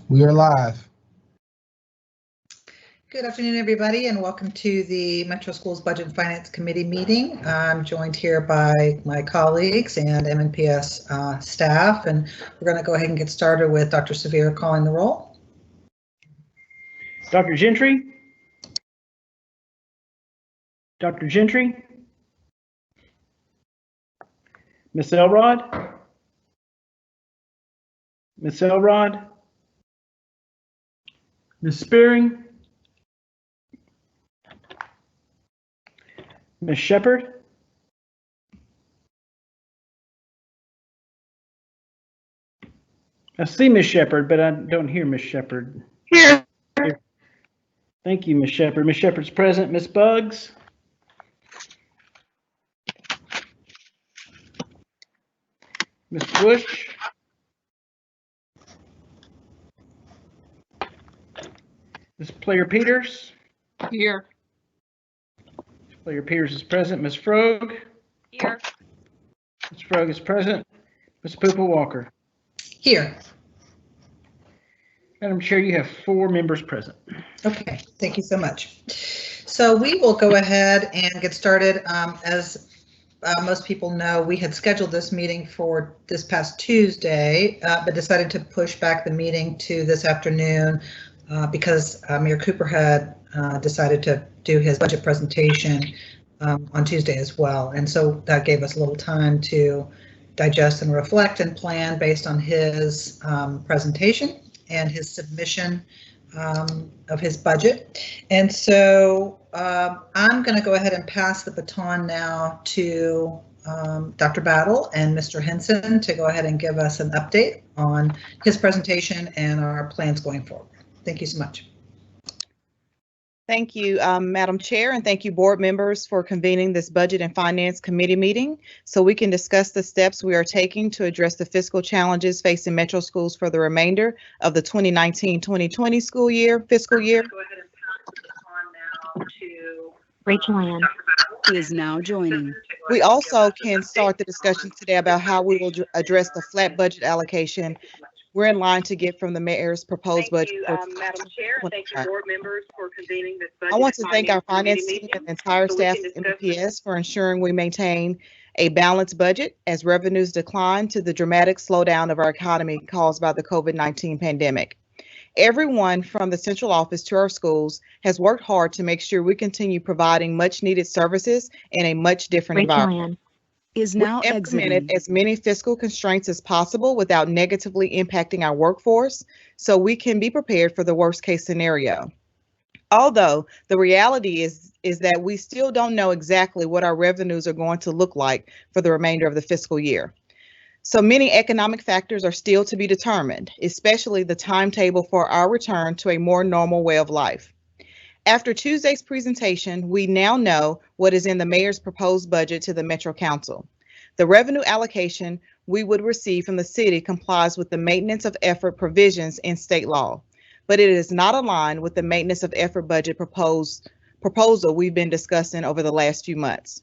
We are live. Good afternoon, everybody, and welcome to the Metro Schools Budget and Finance Committee meeting. I'm joined here by my colleagues and MNPS staff, and we're going to go ahead and get started with Dr. Severe calling the roll. Dr. Gentry? Dr. Gentry? Ms. Elrod? Ms. Elrod? Ms. Spearing? Ms. Shepard? I see Ms. Shepard, but I don't hear Ms. Shepard. Here. Thank you, Ms. Shepard. Ms. Shepard's present. Ms. Buggs? Ms. Bush? Ms. Player Peters? Here. Ms. Player Peters is present. Ms. Frog? Here. Ms. Frog is present. Ms. Poopa Walker? Here. Madam Chair, you have 4 members present. Okay, thank you so much. So we will go ahead and get started. As most people know, we had scheduled this meeting for this past Tuesday, but decided to push back the meeting to this afternoon because Mayor Cooper had decided to do his budget presentation on Tuesday as well. And so that gave us a little time to digest and reflect and plan based on his presentation and his submission of his budget. And so I'm going to go ahead and pass the baton now to Dr. Battle and Mr. Henson to go ahead and give us an update on his presentation and our plans going forward. Thank you so much. Thank you, Madam Chair, and thank you, board members, for convening this Budget and Finance Committee meeting so we can discuss the steps we are taking to address the fiscal challenges facing Metro schools for the remainder of the 2019-2020 fiscal year. Go ahead and pass the baton now to Rachel Ann is now joining. We also can start the discussion today about how we will address the flat budget allocation we're in line to get from the mayor's proposed budget. Thank you, Madam Chair, and thank you, board members, for convening this budget. I want to thank our finance team and the entire staff of MPS for ensuring we maintain a balanced budget as revenues decline to the dramatic slowdown of our economy caused by the COVID-19 pandemic. Everyone from the central office to our schools has worked hard to make sure we continue providing much needed services in a much different environment. Is now We've implemented as many fiscal constraints as possible without negatively impacting our workforce, so we can be prepared for the worst case scenario. Although the reality is that we still don't know exactly what our revenues are going to look like for the remainder of the fiscal year. So many economic factors are still to be determined, especially the timetable for our return to a more normal way of life. After Tuesday's presentation, we now know what is in the mayor's proposed budget to the Metro Council. The revenue allocation we would receive from the city complies with the maintenance of effort provisions in state law, but it is not aligned with the maintenance of effort budget proposal we've been discussing over the last few months.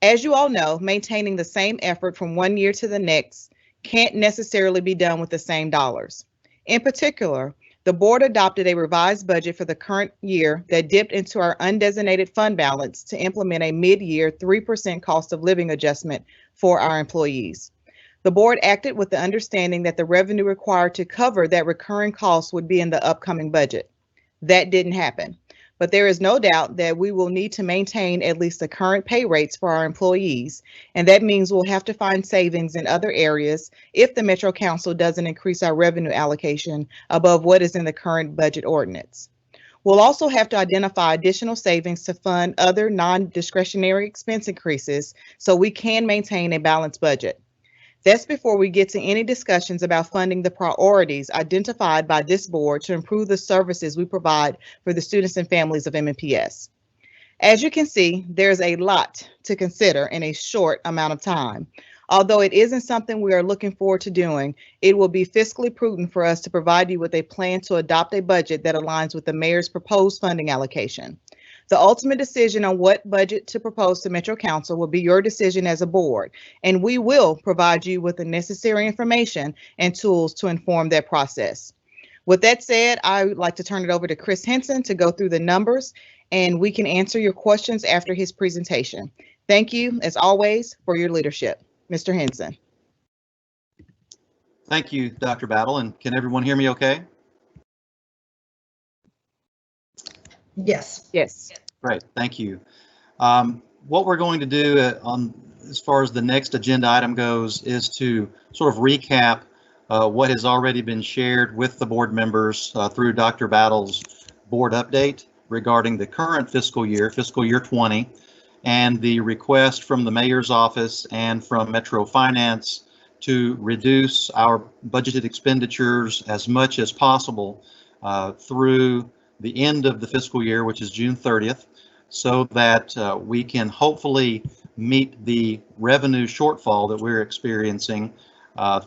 As you all know, maintaining the same effort from one year to the next can't necessarily be done with the same dollars. In particular, the board adopted a revised budget for the current year that dipped into our undesignated fund balance to implement a mid-year 3% cost of living adjustment for our employees. The board acted with the understanding that the revenue required to cover that recurring cost would be in the upcoming budget. That didn't happen, but there is no doubt that we will need to maintain at least the current pay rates for our employees, and that means we'll have to find savings in other areas if the Metro Council doesn't increase our revenue allocation above what is in the current budget ordinance. We'll also have to identify additional savings to fund other non-discretionary expense increases so we can maintain a balanced budget. That's before we get to any discussions about funding the priorities identified by this board to improve the services we provide for the students and families of MNPS. As you can see, there's a lot to consider in a short amount of time. Although it isn't something we are looking forward to doing, it will be fiscally prudent for us to provide you with a plan to adopt a budget that aligns with the mayor's proposed funding allocation. The ultimate decision on what budget to propose to Metro Council will be your decision as a board, and we will provide you with the necessary information and tools to inform that process. With that said, I would like to turn it over to Chris Henson to go through the numbers, and we can answer your questions after his presentation. Thank you, as always, for your leadership. Mr. Henson. Thank you, Dr. Battle, and can everyone hear me okay? Yes. Yes. Great, thank you. What we're going to do as far as the next agenda item goes is to sort of recap what has already been shared with the board members through Dr. Battle's board update regarding the current fiscal year 20, and the request from the mayor's office and from Metro Finance to reduce our budgeted expenditures as much as possible through the end of the fiscal year, which is June 30th, so that we can hopefully meet the revenue shortfall that we're experiencing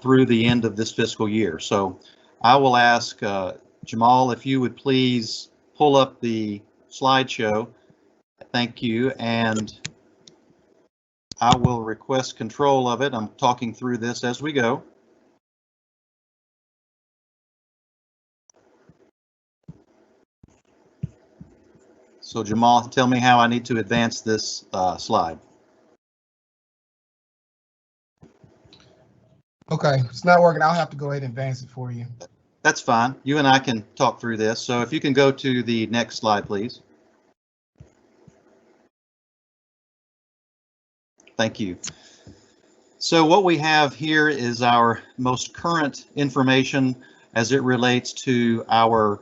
through the end of this fiscal year. So I will ask Jamal if you would please pull up the slideshow. Thank you. And I will request control of it. I'm talking through this as we go. So Jamal, tell me how I need to advance this slide. Okay, it's not working. I'll have to go ahead and advance it for you. That's fine. You and I can talk through this. So if you can go to the next slide, please. Thank you. So what we have here is our most current information as it relates to our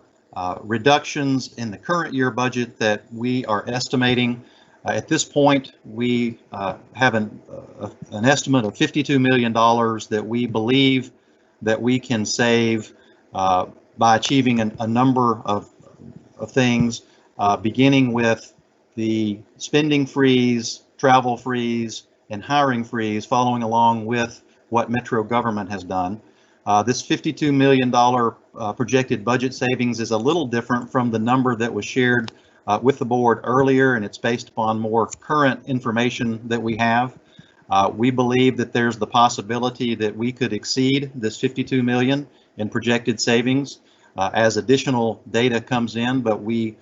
reductions in the current year budget that we are estimating. At this point, we have an estimate of $52 million that we believe that we can save by achieving a number of things, beginning with the spending freeze, travel freeze, and hiring freeze, following along with what Metro government has done. This $52 million projected budget savings is a little different from the number that was shared with the board earlier, and it's based upon more current information that we have. We believe that there's the possibility that we could exceed this $52 million in projected savings as additional data comes in, but we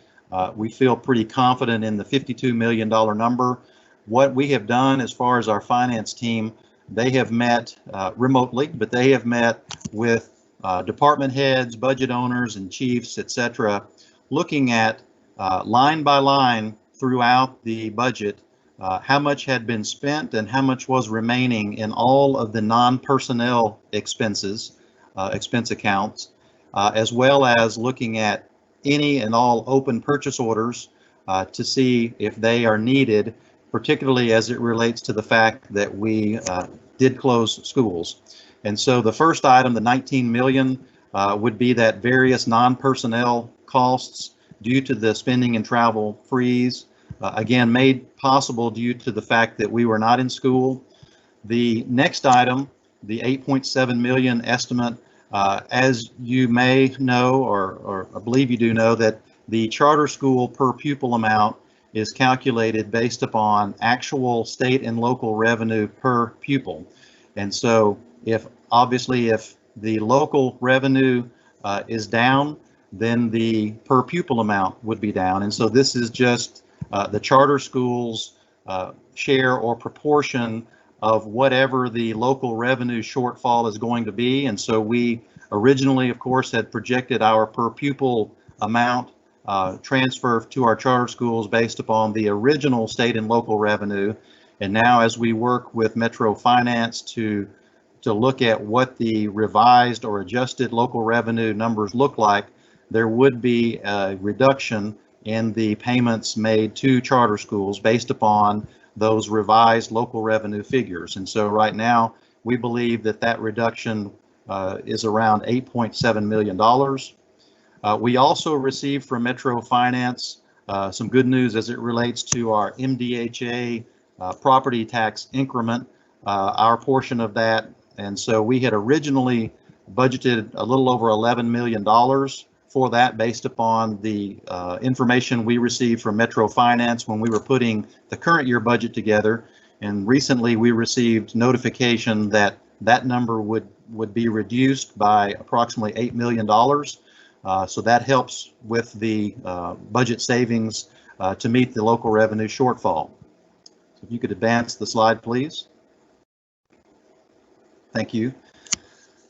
feel pretty confident in the $52 million number. What we have done as far as our finance team, they have met remotely, but they have met with department heads, budget owners, and chiefs, etc., looking at line by line throughout the budget, how much had been spent and how much was remaining in all of the non-personnel expenses, expense accounts, as well as looking at any and all open purchase orders to see if they are needed, particularly as it relates to the fact that we did close schools. And so the first item, the 19 million, would be that various non-personnel costs due to the spending and travel freeze, again, made possible due to the fact that we were not in school. The next item, the 8.7 million estimate, as you may know, or I believe you do know, that the charter school per pupil amount is calculated based upon actual state and local revenue per pupil. And so if the local revenue is down, then the per pupil amount would be down. And so this is just the charter schools share or proportion of whatever the local revenue shortfall is going to be. And so we originally, of course, had projected our per pupil amount transfer to our charter schools based upon the original state and local revenue. And now as we work with Metro Finance to look at what the revised or adjusted local revenue numbers look like, there would be a reduction in the payments made to charter schools based upon those revised local revenue figures. And so right now, we believe that that reduction is around $8.7 million. We also received from Metro Finance some good news as it relates to our MDHA property tax increment, our portion of that. And so we had originally budgeted a little over $11 million for that based upon the information we received from Metro Finance when we were putting the current year budget together. And recently we received notification that that number would be reduced by approximately $8 million. So that helps with the budget savings to meet the local revenue shortfall. So if you could advance the slide, please. Thank you.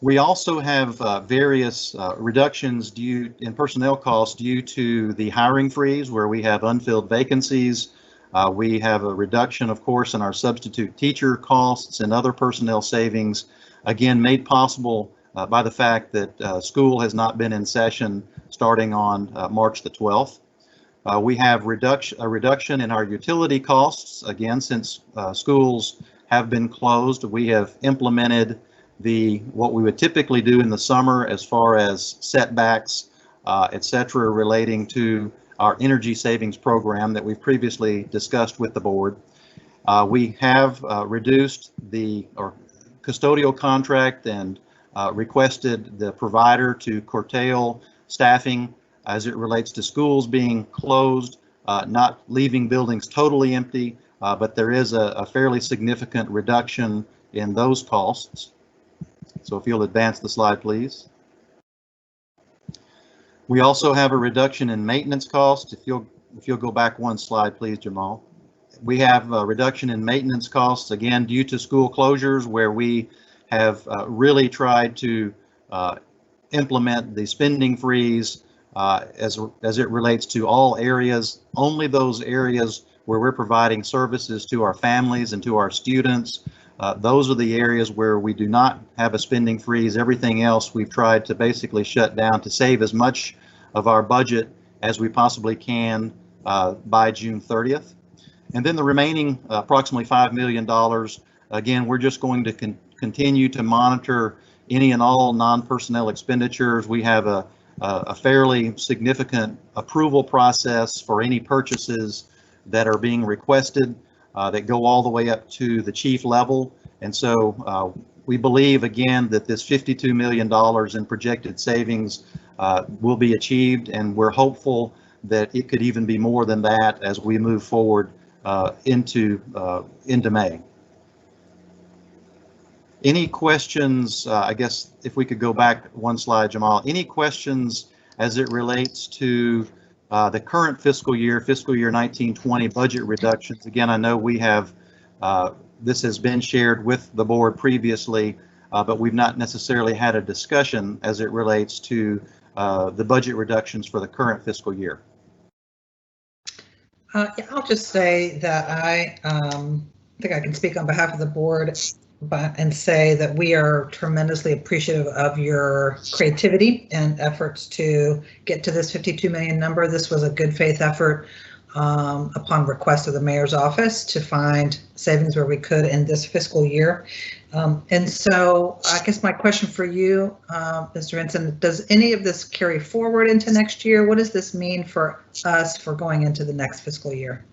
We also have various reductions in personnel costs due to the hiring freeze, where we have unfilled vacancies. We have a reduction, of course, in our substitute teacher costs and other personnel savings, again, made possible by the fact that school has not been in session starting on March the 12th. We have a reduction in our utility costs. Again, since schools have been closed, we have implemented what we would typically do in the summer as far as setbacks, et cetera, relating to our energy savings program that we've previously discussed with the board. We have reduced the custodial contract and requested the provider to curtail staffing as it relates to schools being closed, not leaving buildings totally empty, but there is a fairly significant reduction in those costs. So if you'll advance the slide, please. We also have a reduction in maintenance costs. If you'll go back one slide, please, Jamal. We have a reduction in maintenance costs, again, due to school closures, where we have really tried to implement the spending freeze as it relates to all areas, only those areas where we're providing services to our families and to our students. Those are the areas where we do not have a spending freeze. Everything else we've tried to basically shut down to save as much of our budget as we possibly can by June 30th. And then the remaining approximately $5 million, again, we're just going to continue to monitor any and all non-personnel expenditures. We have a fairly significant approval process for any purchases that are being requested that go all the way up to the chief level. And so we believe, again, that this $52 million in projected savings will be achieved, and we're hopeful that it could even be more than that as we move forward into May. Any questions? I guess if we could go back one slide, Jamal. Any questions as it relates to the current fiscal year 1920 budget reductions? Again, I know we have, this has been shared with the board previously, but we've not necessarily had a discussion as it relates to the budget reductions for the current fiscal year. Yeah, I'll just say that I think I can speak on behalf of the board and say that we are tremendously appreciative of your creativity and efforts to get to this 52 million number. This was a good faith effort upon request of the mayor's office to find savings where we could in this fiscal year. And so I guess my question for you, Mr. Vinson, does any of this carry forward into next year? What does this mean for us for going into the next fiscal year?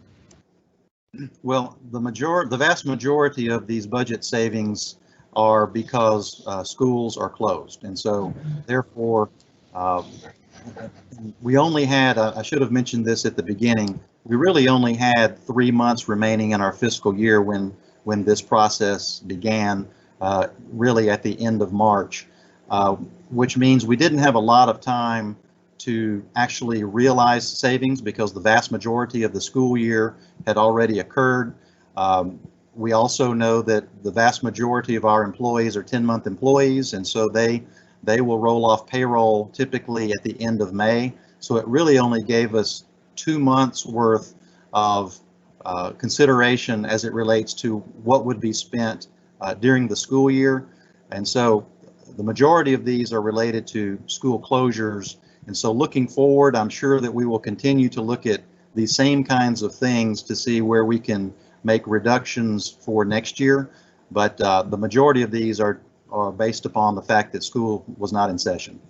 Well, the vast majority of these budget savings are because schools are closed. And so therefore, we only had, I should have mentioned this at the beginning, we really only had 3 months remaining in our fiscal year when this process began, really at the end of March, which means we didn't have a lot of time to actually realize savings because the vast majority of the school year had already occurred. We also know that the vast majority of our employees are 10-month employees, and so they will roll off payroll typically at the end of May. So it really only gave us 2 months worth of consideration as it relates to what would be spent during the school year. And so the majority of these are related to school closures. And so looking forward, I'm sure that we will continue to look at these same kinds of things to see where we can make reductions for next year. But the majority of these are based upon the fact that school was not in session.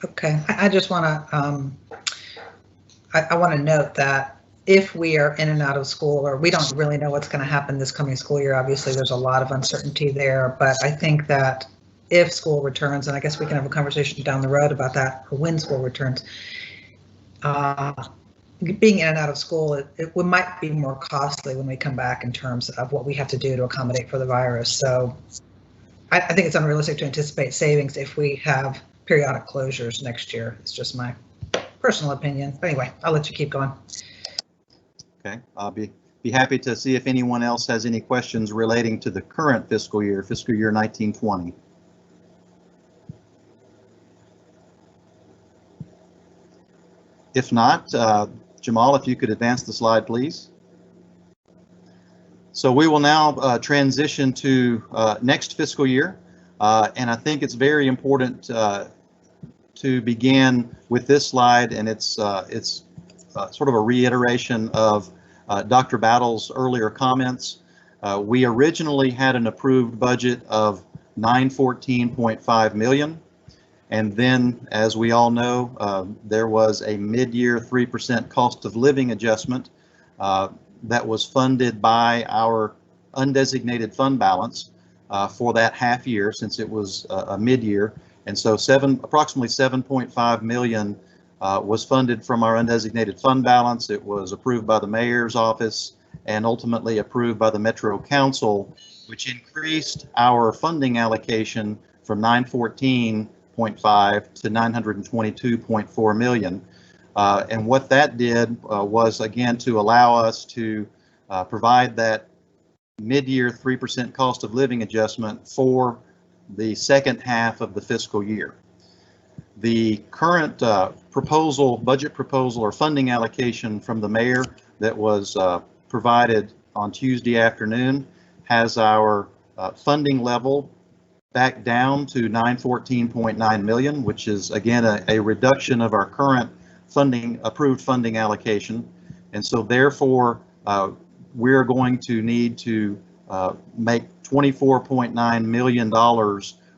Okay, I just want to, I want to note that if we are in and out of school, or we don't really know what's going to happen this coming school year, obviously there's a lot of uncertainty there, but I think that if school returns, and I guess we can have a conversation down the road about that, or when school returns, being in and out of school, it might be more costly when we come back in terms of what we have to do to accommodate for the virus. So I think it's unrealistic to anticipate savings if we have periodic closures next year. It's just my personal opinion. But anyway, I'll let you keep going. Okay, I'll be happy to see if anyone else has any questions relating to the current fiscal year 1920. If not, Jamal, if you could advance the slide, please. So we will now transition to next fiscal year, and I think it's very important to begin with this slide, and it's sort of a reiteration of Dr. Battle's earlier comments. We originally had an approved budget of $914.5 million. And then, as we all know, there was a mid-year 3% cost of living adjustment that was funded by our undesignated fund balance for that half year, since it was a mid-year. And so approximately $7.5 million was funded from our undesignated fund balance. It was approved by the mayor's office and ultimately approved by the Metro Council, which increased our funding allocation from $914.5 to $922.4 million. And what that did was, again, to allow us to provide that mid-year 3% cost of living adjustment for the second half of the fiscal year. The current budget proposal or funding allocation from the mayor that was provided on Tuesday afternoon has our funding level back down to $914.9 million, which is again a reduction of our current approved funding allocation. And so therefore, we're going to need to make $24.9 million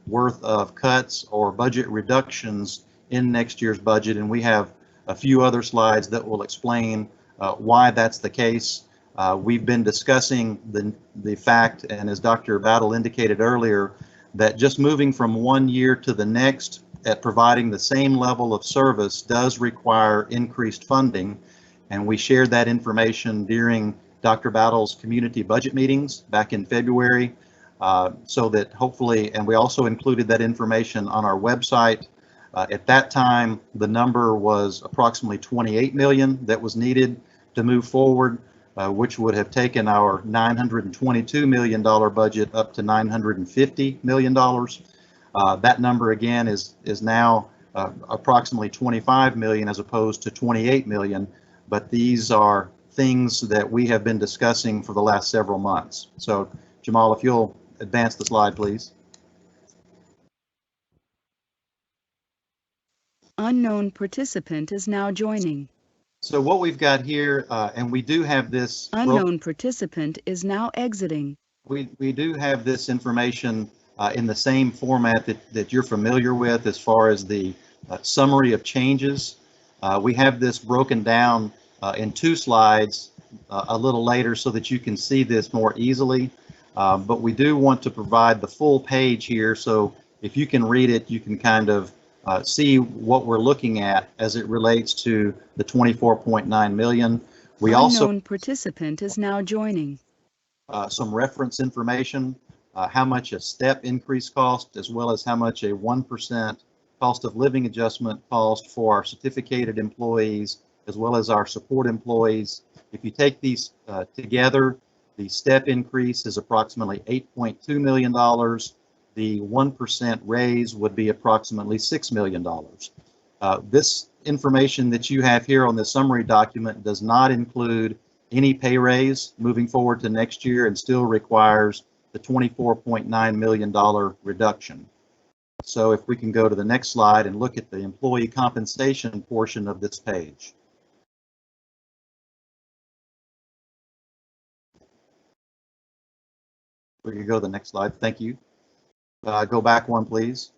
worth of cuts or budget reductions in next year's budget. And we have a few other slides that will explain why that's the case. We've been discussing the fact, and as Dr. Battle indicated earlier, that just moving from one year to the next at providing the same level of service does require increased funding. And we shared that information during Dr. Battle's community budget meetings back in February, so that hopefully, and we also included that information on our website. At that time, the number was approximately 28 million that was needed to move forward, which would have taken our $922 million budget up to $950 million. That number again is now approximately 25 million as opposed to 28 million, but these are things that we have been discussing for the last several months. So Jamal, if you'll advance the slide, please. Unknown participant is now joining. So what we've got here, and we do have this. Unknown participant is now exiting. We do have this information in the same format that you're familiar with as far as the summary of changes. We have this broken down in two slides a little later so that you can see this more easily. But we do want to provide the full page here, so if you can read it, you can kind of see what we're looking at as it relates to the 24.9 million. We Unknown participant is now joining. Some reference information, how much a step increase cost, as well as how much a 1% cost of living adjustment cost for our certificated employees, as well as our support employees. If you take these together, the step increase is approximately $8.2 million. The 1% raise would be approximately $6 million. This information that you have here on the summary document does not include any pay raise moving forward to next year and still requires the $24.9 million reduction. So if we can go to the next slide and look at the employee compensation portion of this page. We can go to the next slide. Thank you. Go back one, please.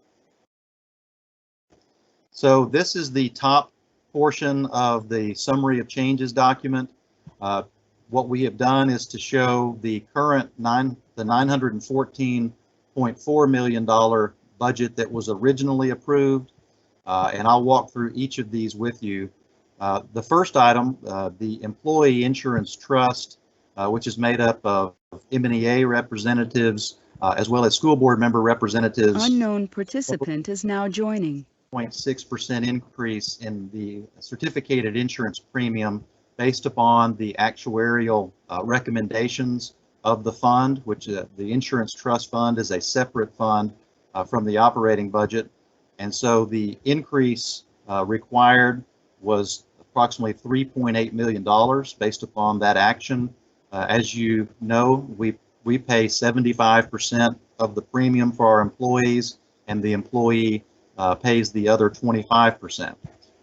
So this is the top portion of the summary of changes document. What we have done is to show the current the $914.4 million budget that was originally approved, and I'll walk through each of these with you. The first item, the Employee Insurance Trust, which is made up of M&EA representatives, as well as school board member representatives. Unknown participant is now joining. 0.6% increase in the certificated insurance premium based upon the actuarial recommendations of the fund, which the insurance trust fund is a separate fund from the operating budget. And so the increase required was approximately $3.8 million based upon that action. As you know, we pay 75% of the premium for our employees, and the employee pays the other 25%.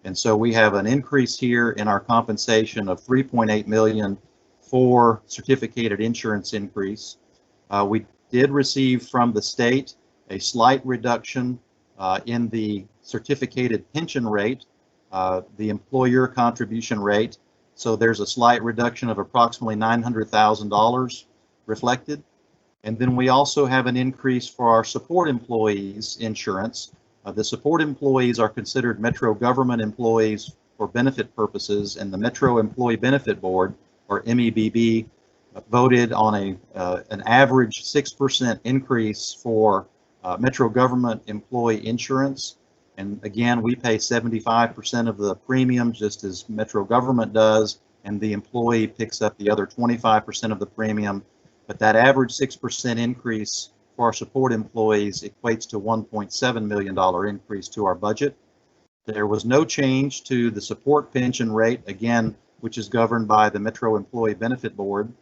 And so we have an increase here in our compensation of $3.8 million for certificated insurance increase. We did receive from the state a slight reduction in the certificated pension rate, the employer contribution rate. So there's a slight reduction of approximately $900,000 reflected. And then we also have an increase for our support employees insurance. The support employees are considered Metro government employees for benefit purposes, and the Metro Employee Benefit Board, or MEBB, voted on an average 6% increase for Metro government employee insurance. And again, we pay 75% of the premium, just as Metro government does, and the employee picks up the other 25% of the premium. But that average 6% increase for our support employees equates to $1.7 million increase to our budget. There was no change to the support pension rate, again, which is governed by the Metro Employee Benefit Board.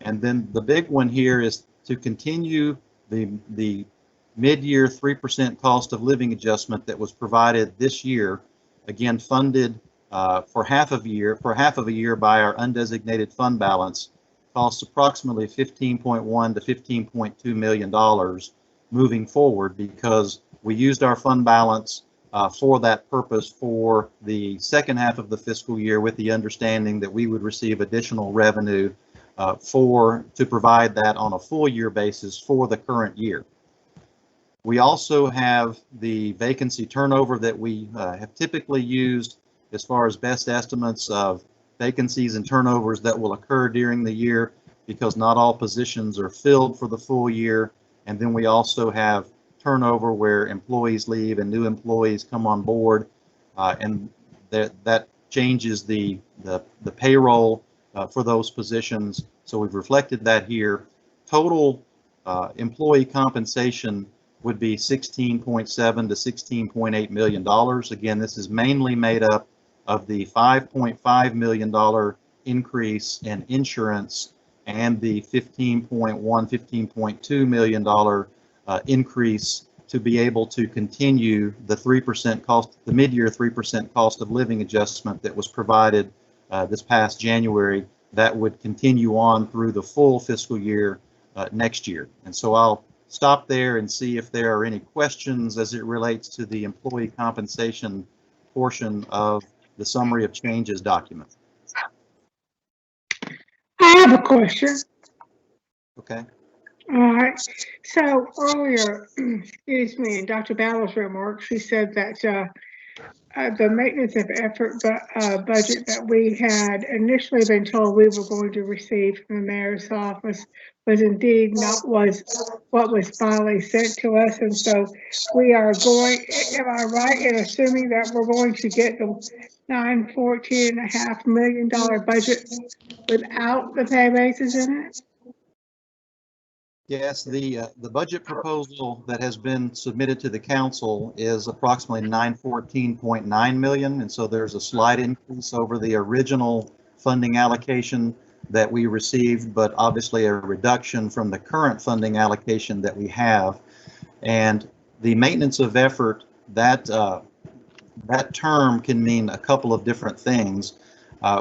And then the big one here is to continue the mid-year 3% cost of living adjustment that was provided this year, again funded for half of a year by our undesignated fund balance, costs approximately $15.1 to $15.2 million moving forward, because we used our fund balance for that purpose for the second half of the fiscal year, with the understanding that we would receive additional revenue to provide that on a full year basis for the current year. We also have the vacancy turnover that we have typically used as far as best estimates of vacancies and turnovers that will occur during the year, because not all positions are filled for the full year. And then we also have turnover where employees leave and new employees come on board, and that changes the payroll for those positions. So we've reflected that here. Total employee compensation would be $16.7 to $16.8 million. Again, this is mainly made up of the $5.5 million increase in insurance and the $15.1, $15.2 million increase to be able to continue the 3% cost, the mid-year 3% cost of living adjustment that was provided this past January, that would continue on through the full fiscal year next year. And so I'll stop there and see if there are any questions as it relates to the employee compensation portion of the summary of changes document. I have a question. Okay. All right. So earlier, excuse me, in Dr. Battle's remarks, she said that the maintenance of effort budget that we had initially been told we were going to receive from the mayor's office was indeed not what was finally sent to us. And so we are going, am I right in assuming that we're going to get the $914.5 million budget without the pay raises in it? Yes, the budget proposal that has been submitted to the council is approximately $914.9 million, and so there's a slight increase over the original funding allocation that we received, but obviously a reduction from the current funding allocation that we have. And the maintenance of effort, that term can mean a couple of different things.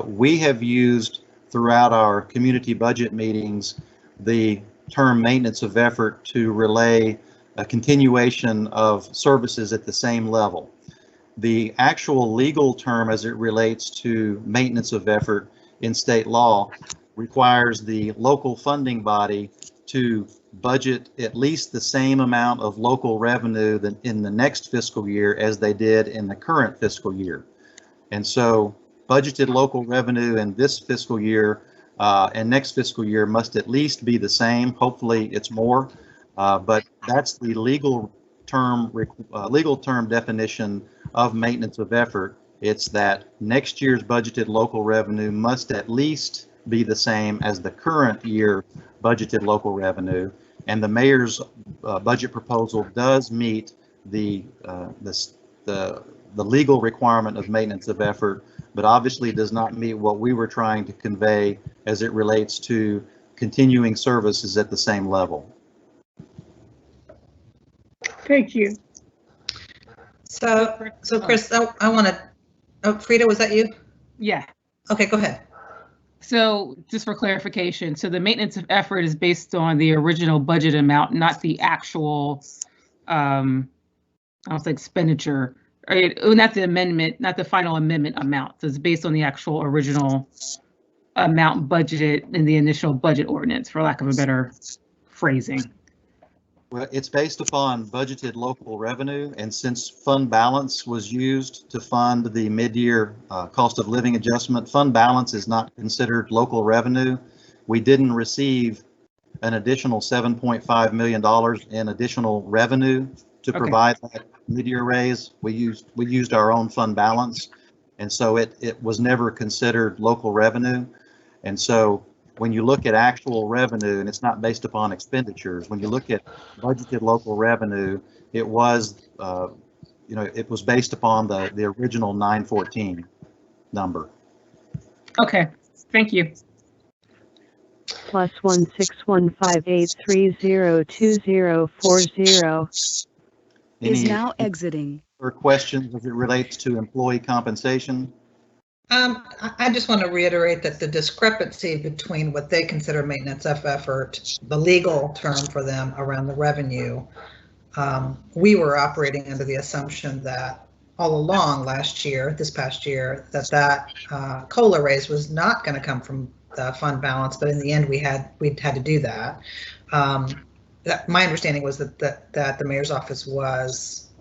We have used throughout our community budget meetings the term maintenance of effort to relay a continuation of services at the same level. The actual legal term as it relates to maintenance of effort in state law requires the local funding body to budget at least the same amount of local revenue than in the next fiscal year as they did in the current fiscal year. And so budgeted local revenue in this fiscal year and next fiscal year must at least be the same. Hopefully it's more, but that's the legal legal term definition of maintenance of effort. It's that next year's budgeted local revenue must at least be the same as the current year budgeted local revenue, and the mayor's budget proposal does meet the legal requirement of maintenance of effort, but obviously does not meet what we were trying to convey as it relates to continuing services at the same level. Thank you. So Chris, I want to, oh, Frida, was that you? Yeah. Okay, go ahead. So just for clarification, so the maintenance of effort is based on the original budget amount, not the actual, I don't say expenditure, right? Not the amendment, not the final amendment amount. So it's based on the actual original amount budgeted in the initial budget ordinance, for lack of a better phrasing. Well, it's based upon budgeted local revenue, and since fund balance was used to fund the mid-year cost of living adjustment, fund balance is not considered local revenue. We didn't receive an additional $7.5 million in additional revenue to provide that mid-year raise. We used our own fund balance, and so it was never considered local revenue. And so when you look at actual revenue, and it's not based upon expenditures, when you look at budgeted local revenue, it was, it was based upon the original 914 number. Okay, thank you. +16158302040 is now exiting. Or questions as it relates to employee compensation? I just want to reiterate that the discrepancy between what they consider maintenance of effort, the legal term for them around the revenue, we were operating under the assumption that all along this past year, that COLA raise was not going to come from the fund balance, but in the end we'd had to do that. My understanding was that the mayor's office was,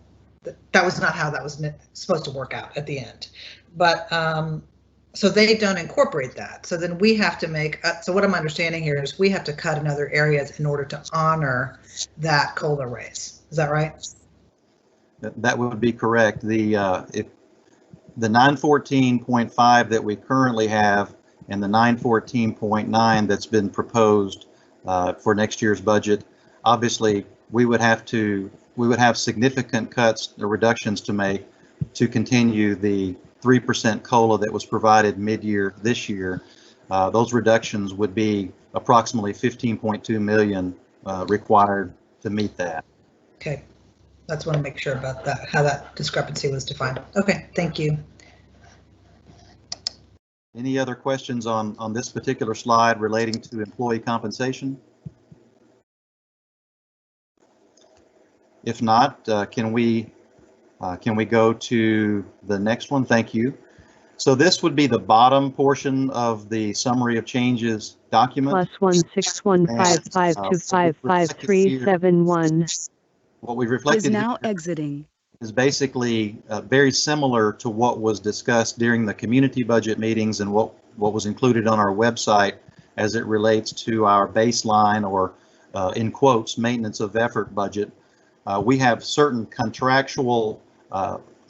that was not how that was supposed to work out at the end. But so they don't incorporate that. So then we have to make, so what I'm understanding here is we have to cut in other areas in order to honor that COLA raise. Is that right? That would be correct. The 914.5 that we currently have and the 914.9 that's been proposed for next year's budget, obviously we would have significant cuts or reductions to make to continue the 3% COLA that was provided mid-year this year. Those reductions would be approximately 15.2 million required to meet that. Okay, that's want to make sure about that, how that discrepancy was defined. Okay, thank you. Any other questions on this particular slide relating to employee compensation? If not, can we go to the next one? Thank you. So this would be the bottom portion of the summary of changes document. +16155255371 What we reflected is now exiting. Is basically very similar to what was discussed during the community budget meetings and what was included on our website as it relates to our baseline, or in quotes, maintenance of effort budget. We have certain contractual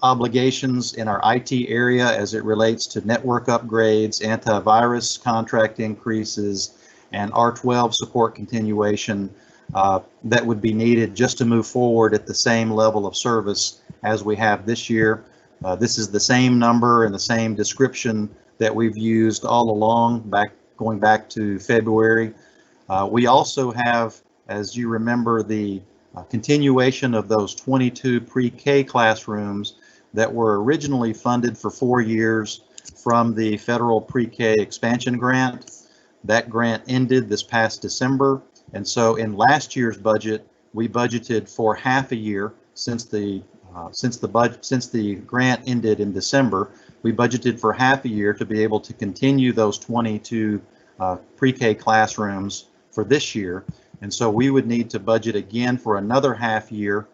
obligations in our IT area as it relates to network upgrades, antivirus contract increases, and R12 support continuation that would be needed just to move forward at the same level of service as we have this year. This is the same number and the same description that we've used all along, going back to February. We also have, as you remember, the continuation of those 22 pre-K classrooms that were originally funded for 4 years from the federal pre-K expansion grant. That grant ended this past December, and so in last year's budget we budgeted for half a year. Since the grant ended in December, we budgeted for half a year to be able to continue those 22 pre-K classrooms for this year. And so we would need to budget again for another half year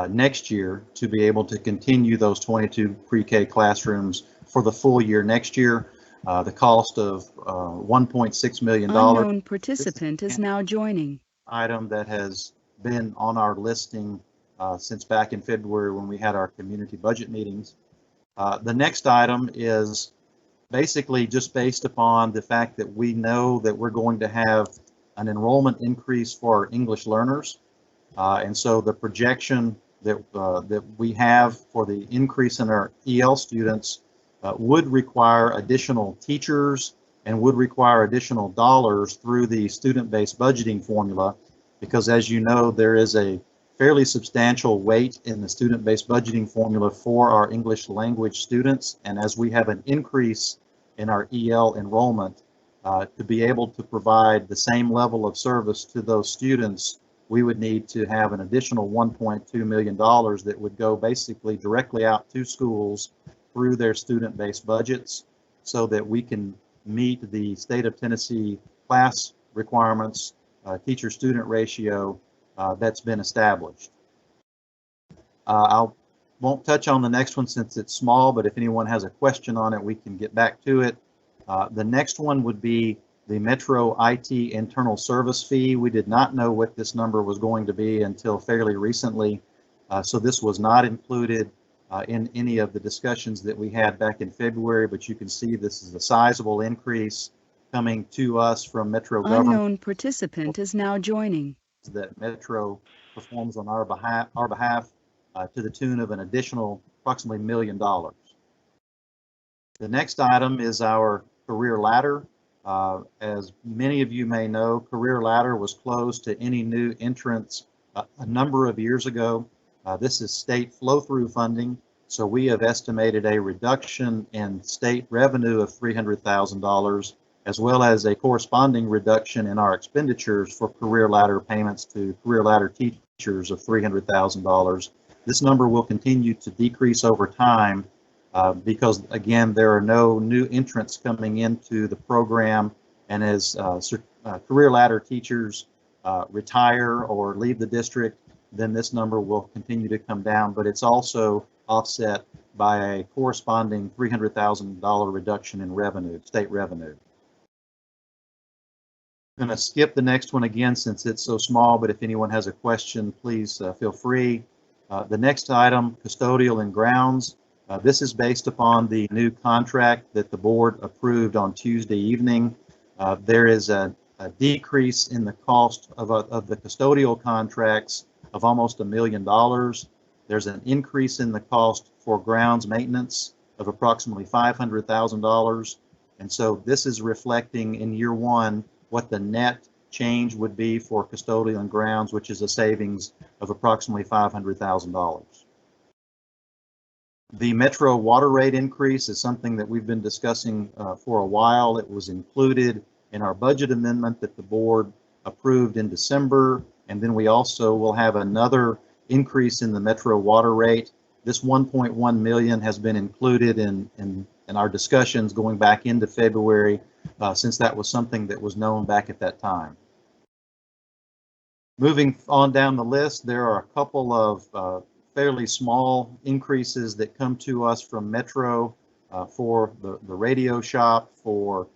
next year to be able to continue those 22 pre-K classrooms for the full year next year. The cost of $1.6 million. Unknown participant is now joining. Item that has been on our listing since back in February when we had our community budget meetings. The next item is basically just based upon the fact that we know that we're going to have an enrollment increase for our English learners. And so the projection that we have for the increase in our EL students would require additional teachers and would require additional dollars through the student-based budgeting formula, because as you know, there is a fairly substantial weight in the student-based budgeting formula for our English language students. And as we have an increase in our EL enrollment, to be able to provide the same level of service to those students, we would need to have an additional $1.2 million that would go basically directly out to schools through their student-based budgets so that we can meet the state of Tennessee class requirements, teacher-student ratio that's been established. I won't touch on the next one since it's small, but if anyone has a question on it, we can get back to it. The next one would be the Metro IT internal service fee. We did not know what this number was going to be until fairly recently, so this was not included in any of the discussions that we had back in February, but you can see this is a sizable increase coming to us from Metro government. Unknown participant is now joining. That Metro performs on our behalf to the tune of an additional approximately $1 million. The next item is our career ladder. As many of you may know, Career Ladder was closed to any new entrants a number of years ago. This is state flow-through funding, so we have estimated a reduction in state revenue of $300,000, as well as a corresponding reduction in our expenditures for Career Ladder payments to Career Ladder teachers of $300,000. This number will continue to decrease over time because, again, there are no new entrants coming into the program, and as Career Ladder teachers retire or leave the district, then this number will continue to come down, but it's also offset by a corresponding $300,000 reduction in revenue, state revenue. I'm going to skip the next one again since it's so small, but if anyone has a question, please feel free. The next item, Custodial and Grounds. This is based upon the new contract that the board approved on Tuesday evening. There is a decrease in the cost of the custodial contracts of almost $1 million. There's an increase in the cost for grounds maintenance of approximately $500,000. And so this is reflecting in year one what the net change would be for Custodial and Grounds, which is a savings of approximately $500,000. The Metro water rate increase is something that we've been discussing for a while. It was included in our budget amendment that the board approved in December, and then we also will have another increase in the Metro water rate. This $1.1 million has been included in our discussions going back into February, since that was something that was known back at that time. Moving on down the list, there are a couple of fairly small increases that come to us from Metro for the radio shop, for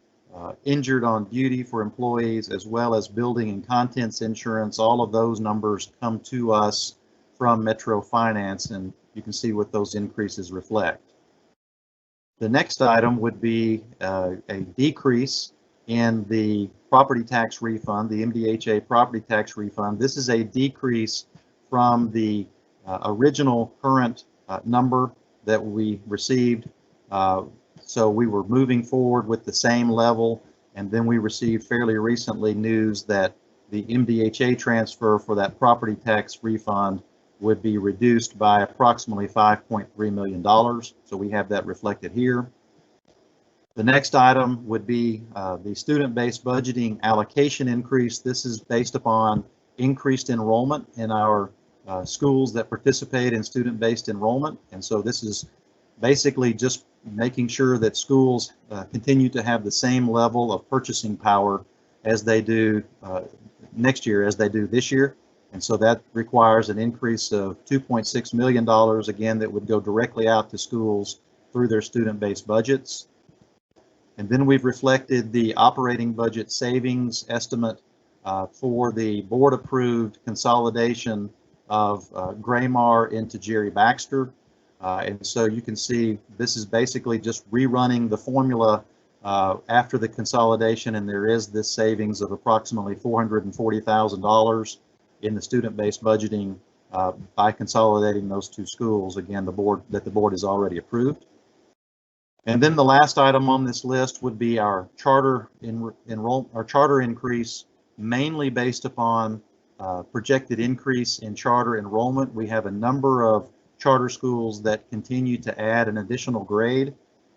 injured on duty for employees, as well as building and contents insurance. All of those numbers come to us from Metro Finance, and you can see what those increases reflect. The next item would be a decrease in the property tax refund, the MDHA property tax refund. This is a decrease from the original current number that we received. So we were moving forward with the same level, and then we received fairly recently news that the MDHA transfer for that property tax refund would be reduced by approximately $5.3 million. So we have that reflected here. The next item would be the student-based budgeting allocation increase. This is based upon increased enrollment in our schools that participate in student-based enrollment. And so this is basically just making sure that schools continue to have the same level of purchasing power as they do next year as they do this year. And so that requires an increase of $2.6 million, again, that would go directly out to schools through their student-based budgets. And then we've reflected the operating budget savings estimate for the board-approved consolidation of Graymar into Jerry Baxter. And so you can see this is basically just rerunning the formula after the consolidation, and there is this savings of approximately $440,000 in the student-based budgeting by consolidating those two schools. Again, the board has already approved. And then the last item on this list would be our charter increase, mainly based upon projected increase in charter enrollment. We have a number of charter schools that continue to add an additional grade.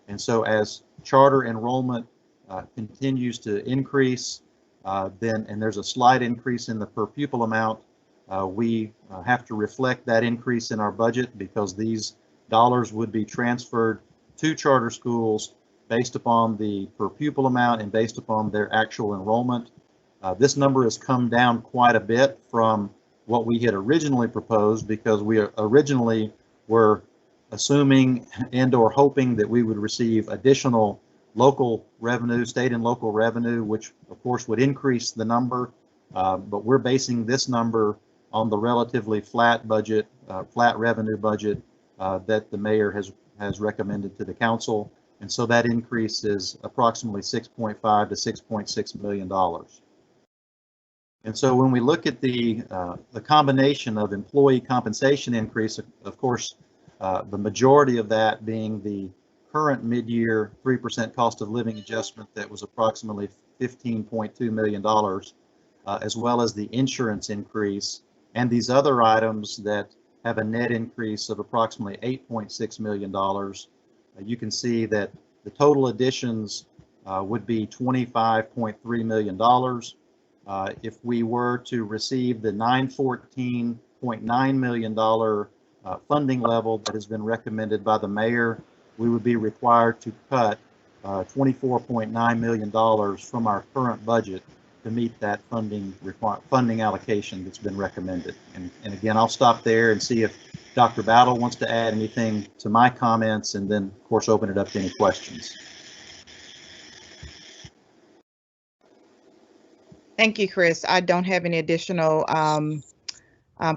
And so as charter enrollment continues to increase, and there's a slight increase in the per pupil amount, we have to reflect that increase in our budget, because these dollars would be transferred to charter schools based upon the per pupil amount and based upon their actual enrollment. This number has come down quite a bit from what we had originally proposed, because we originally were assuming and or hoping that we would receive additional local revenue, state and local revenue, which of course would increase the number, but we're basing this number on the relatively flat budget, flat revenue budget that the mayor has recommended to the council. And so that increase is approximately $6.5 to $6.6 million. And so when we look at the combination of employee compensation increase, of course, the majority of that being the current mid-year 3% cost of living adjustment that was approximately $15.2 million, as well as the insurance increase and these other items that have a net increase of approximately $8.6 million. You can see that the total additions would be $25.3 million. If we were to receive the $914.9 million funding level that has been recommended by the mayor, we would be required to cut $24.9 million from our current budget to meet that funding allocation that's been recommended. And again, I'll stop there and see if Dr. Battle wants to add anything to my comments, and then of course open it up to any questions. Thank you, Chris. I don't have any additional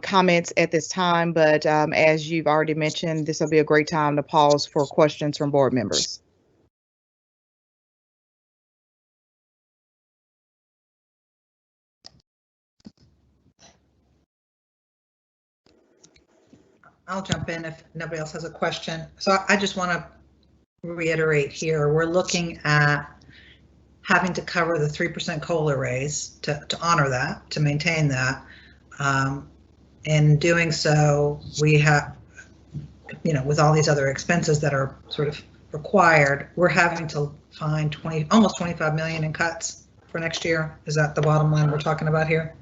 comments at this time, but as you've already mentioned, this will be a great time to pause for questions from board members. I'll jump in if nobody else has a question. So I just want to reiterate here, we're looking at having to cover the 3% COLA raise to honor that, to maintain that. In doing so, we have, with all these other expenses that are sort of required, we're having to find almost 25 million in cuts for next year. Is that the bottom line we're talking about here?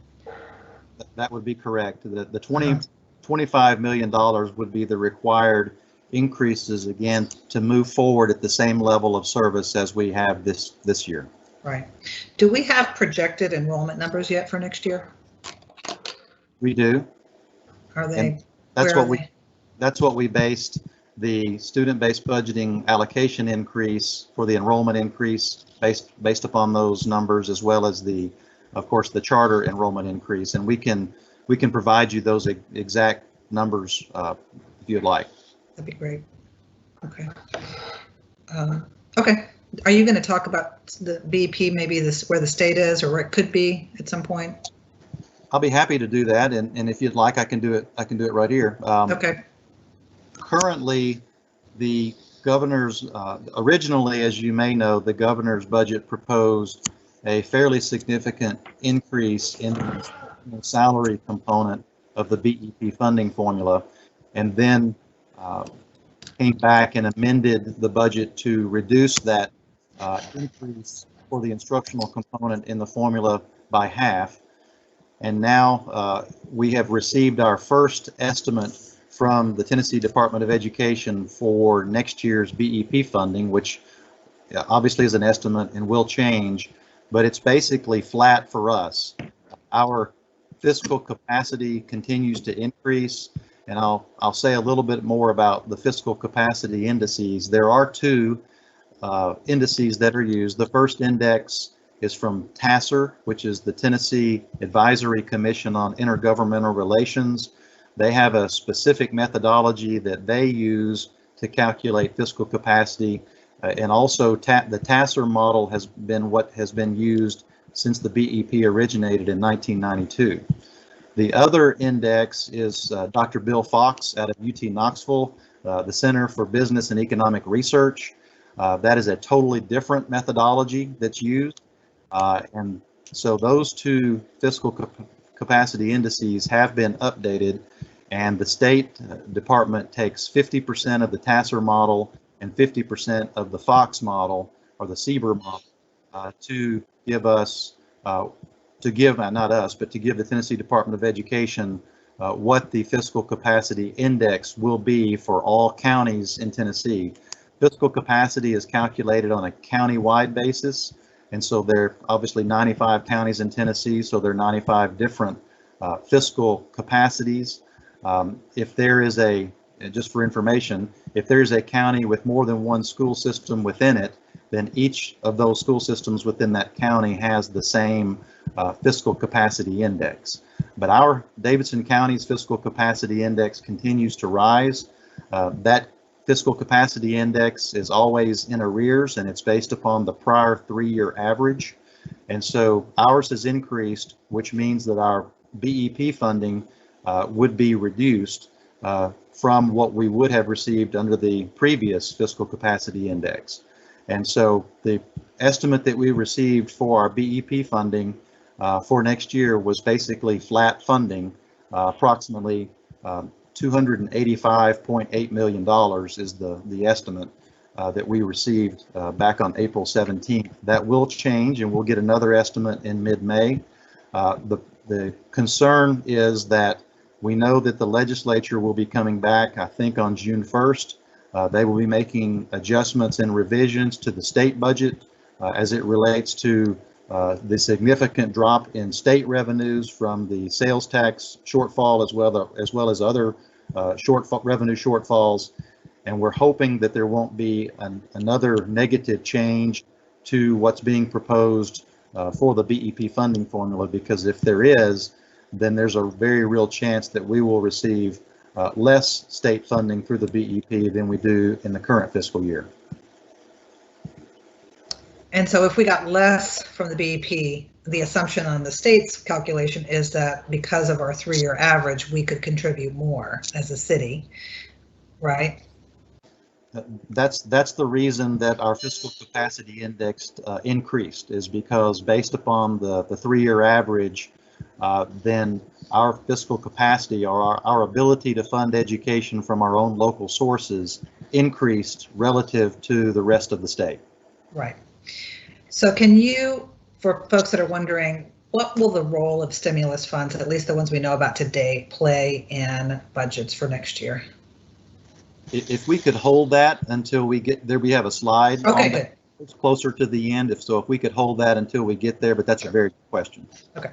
That would be correct. The $25 million would be the required increases, again, to move forward at the same level of service as we have this year. Right. Do we have projected enrollment numbers yet for next year? We do. Are they? And that's what we based the student-based budgeting allocation increase for the enrollment increase based upon those numbers, as well as of course, the charter enrollment increase. And we can provide you those exact numbers if you'd like. That'd be great. Okay. Okay. Are you going to talk about the BP, maybe where the state is or where it could be at some point? I'll be happy to do that, and if you'd like, I can do it right here. Okay. Currently, the governor's originally, as you may know, the governor's budget proposed a fairly significant increase in the salary component of the BEP funding formula, and then came back and amended the budget to reduce that increase for the instructional component in the formula by half. And now we have received our first estimate from the Tennessee Department of Education for next year's BEP funding, which obviously is an estimate and will change, but it's basically flat for us. Our fiscal capacity continues to increase, and I'll say a little bit more about the fiscal capacity indices. There are two indices that are used. The first index is from TASER, which is the Tennessee Advisory Commission on Intergovernmental Relations. They have a specific methodology that they use to calculate fiscal capacity, and also the TASR model has been what has been used since the BEP originated in 1992. The other index is Dr. Bill Fox out of UT Knoxville, the Center for Business and Economic Research. That is a totally different methodology that's used. And so those two fiscal capacity indices have been updated, and the State Department takes 50% of the TASR model and 50% of the Fox model, or the SEBR model, to give us, not us, but to give the Tennessee Department of Education what the fiscal capacity index will be for all counties in Tennessee. Fiscal capacity is calculated on a county-wide basis, and so there are obviously 95 counties in Tennessee, so there are 95 different fiscal capacities. If there is just for information, if there is a county with more than one school system within it, then each of those school systems within that county has the same fiscal capacity index. But our Davidson County's fiscal capacity index continues to rise. That fiscal capacity index is always in arrears, and it's based upon the prior 3-year average. And so ours has increased, which means that our BEP funding would be reduced from what we would have received under the previous fiscal capacity index. And so the estimate that we received for our BEP funding for next year was basically flat funding, approximately $285.8 million is the estimate that we received back on April 17th. That will change, and we'll get another estimate in mid-May. The concern is that we know that the legislature will be coming back, I think, on June 1st. They will be making adjustments and revisions to the state budget as it relates to the significant drop in state revenues from the sales tax shortfall, as well as other revenue shortfalls. And we're hoping that there won't be another negative change to what's being proposed for the BEP funding formula, because if there is, then there's a very real chance that we will receive less state funding through the BEP than we do in the current fiscal year. And so if we got less from the BEP, the assumption on the state's calculation is that because of our 3-year average, we could contribute more as a city, right? That's the reason that our fiscal capacity index increased, is because based upon the 3-year average, then our fiscal capacity, or our ability to fund education from our own local sources, increased relative to the rest of the state. Right. So can you, for folks that are wondering, what will the role of stimulus funds, at least the ones we know about today, play in budgets for next year? If we could hold that until we get there, we have a slide. Okay, good. It's closer to the end. If we could hold that until we get there, but that's a very good question. Okay.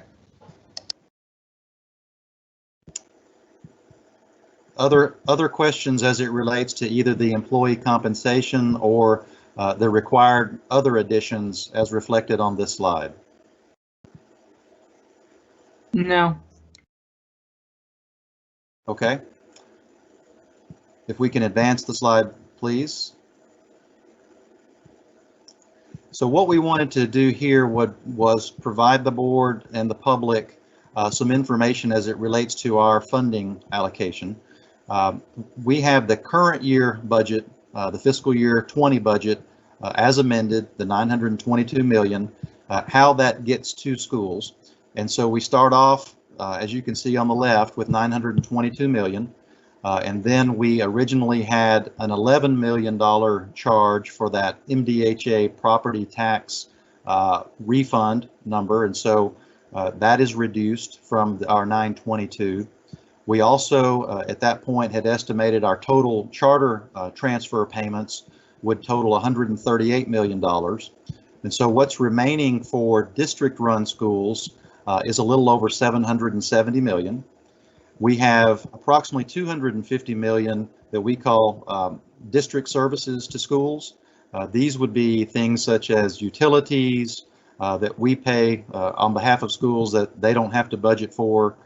Other questions as it relates to either the employee compensation or the required other additions as reflected on this slide? No. Okay. If we can advance the slide, please. So what we wanted to do here was provide the board and the public some information as it relates to our funding allocation. We have the current year budget, the fiscal year 20 budget, as amended, the $922 million, how that gets to schools. And so we start off, as you can see on the left, with $922 million. And then we originally had an $11 million charge for that MDHA property tax refund number. And so that is reduced from our 922. We also, at that point, had estimated our total charter transfer payments would total $138 million. And so what's remaining for district-run schools is a little over $770 million. We have approximately $250 million that we call district services to schools. These would be things such as utilities that we pay on behalf of schools that they don't have to budget for,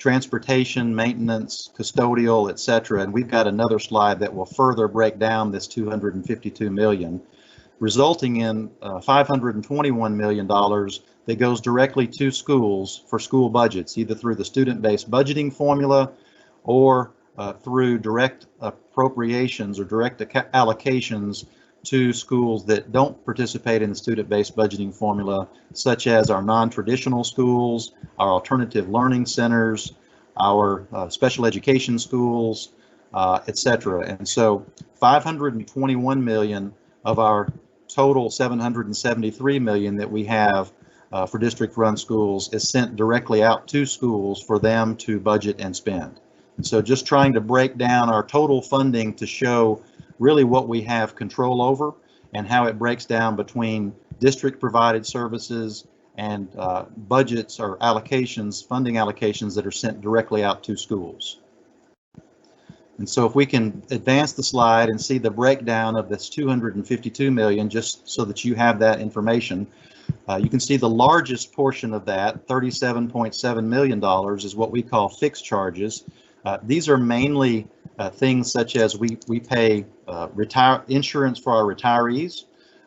transportation, maintenance, custodial, et cetera. And we've got another slide that will further break down this $252 million, resulting in $521 million that goes directly to schools for school budgets, either through the student-based budgeting formula or through direct appropriations or direct allocations to schools that don't participate in the student-based budgeting formula, such as our non-traditional schools, our alternative learning centers, our special education schools, et cetera. And so 521 million of our total 773 million that we have for district-run schools is sent directly out to schools for them to budget and spend. And so just trying to break down our total funding to show really what we have control over and how it breaks down between district provided services and budgets or allocations, funding allocations that are sent directly out to schools. And so if we can advance the slide and see the breakdown of this 252 million, just so that you have that information, you can see the largest portion of that, $37.7 million, is what we call fixed charges. These are mainly things such as we pay insurance for our retirees,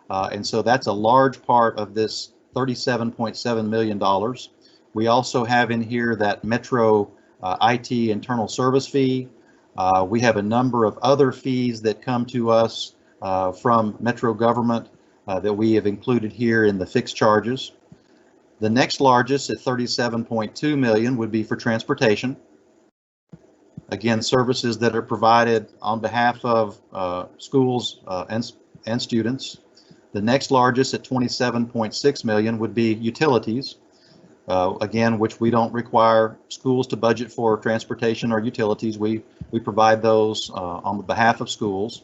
and so that's a large part of this $37.7 million. We also have in here that Metro IT internal service fee. We have a number of other fees that come to us from Metro government that we have included here in the fixed charges. The next largest at 37.2 million would be for transportation. Again, services that are provided on behalf of schools and students. The next largest at 27.6 million would be utilities, again, which we don't require schools to budget for transportation or utilities. We provide those on the behalf of schools.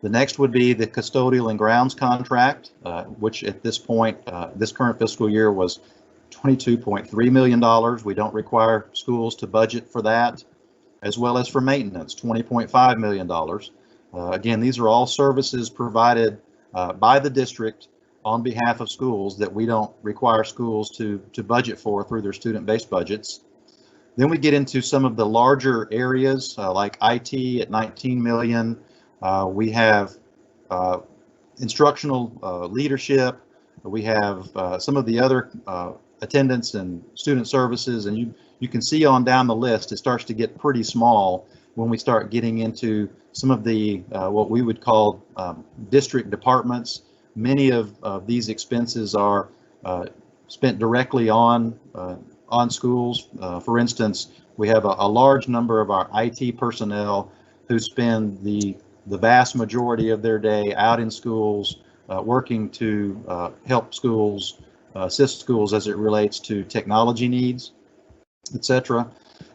The next would be the Custodial and Grounds contract, which at this point, this current fiscal year was $22.3 million. We don't require schools to budget for that, as well as for maintenance, $20.5 million. Again, these are all services provided by the district on behalf of schools that we don't require schools to budget for through their student-based budgets. Then we get into some of the larger areas like IT at 19 million. We have instructional leadership. We have some of the other attendance and student services, and you can see on down the list, it starts to get pretty small when we start getting into some of the what we would call district departments. Many of these expenses are spent directly on schools. For instance, we have a large number of our IT personnel who spend the vast majority of their day out in schools working to help schools, assist schools as it relates to technology needs, etc.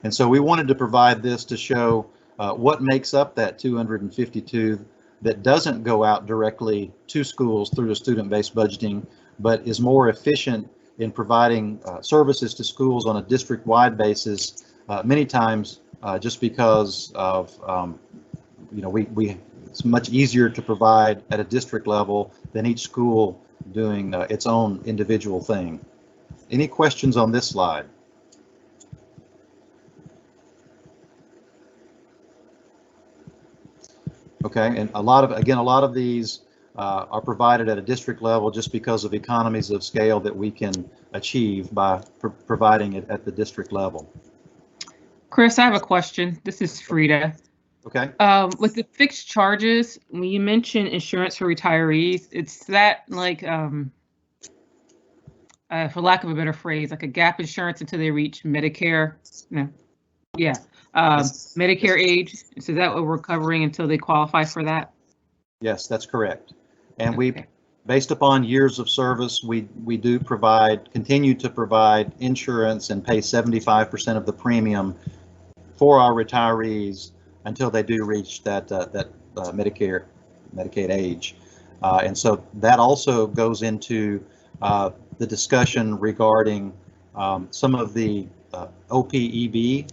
And so we wanted to provide this to show what makes up that 252 that doesn't go out directly to schools through the student-based budgeting, but is more efficient in providing services to schools on a district-wide basis, many times just because of, it's much easier to provide at a district level than each school doing its own individual thing. Any questions on this slide? Okay, and a lot of these are provided at a district level just because of economies of scale that we can achieve by providing it at the district level. Chris, I have a question. This is Frida. Okay. With the fixed charges, when you mention insurance for retirees, it's that like, for lack of a better phrase, like a gap insurance until they reach Medicare. No. Yeah. Yes. Medicare age. So is that what we're covering until they qualify for that? Yes, that's correct. And Okay. based upon years of service, we do continue to provide insurance and pay 75% of the premium for our retirees until they do reach that Medicaid age. And so that also goes into the discussion regarding some of the OPEB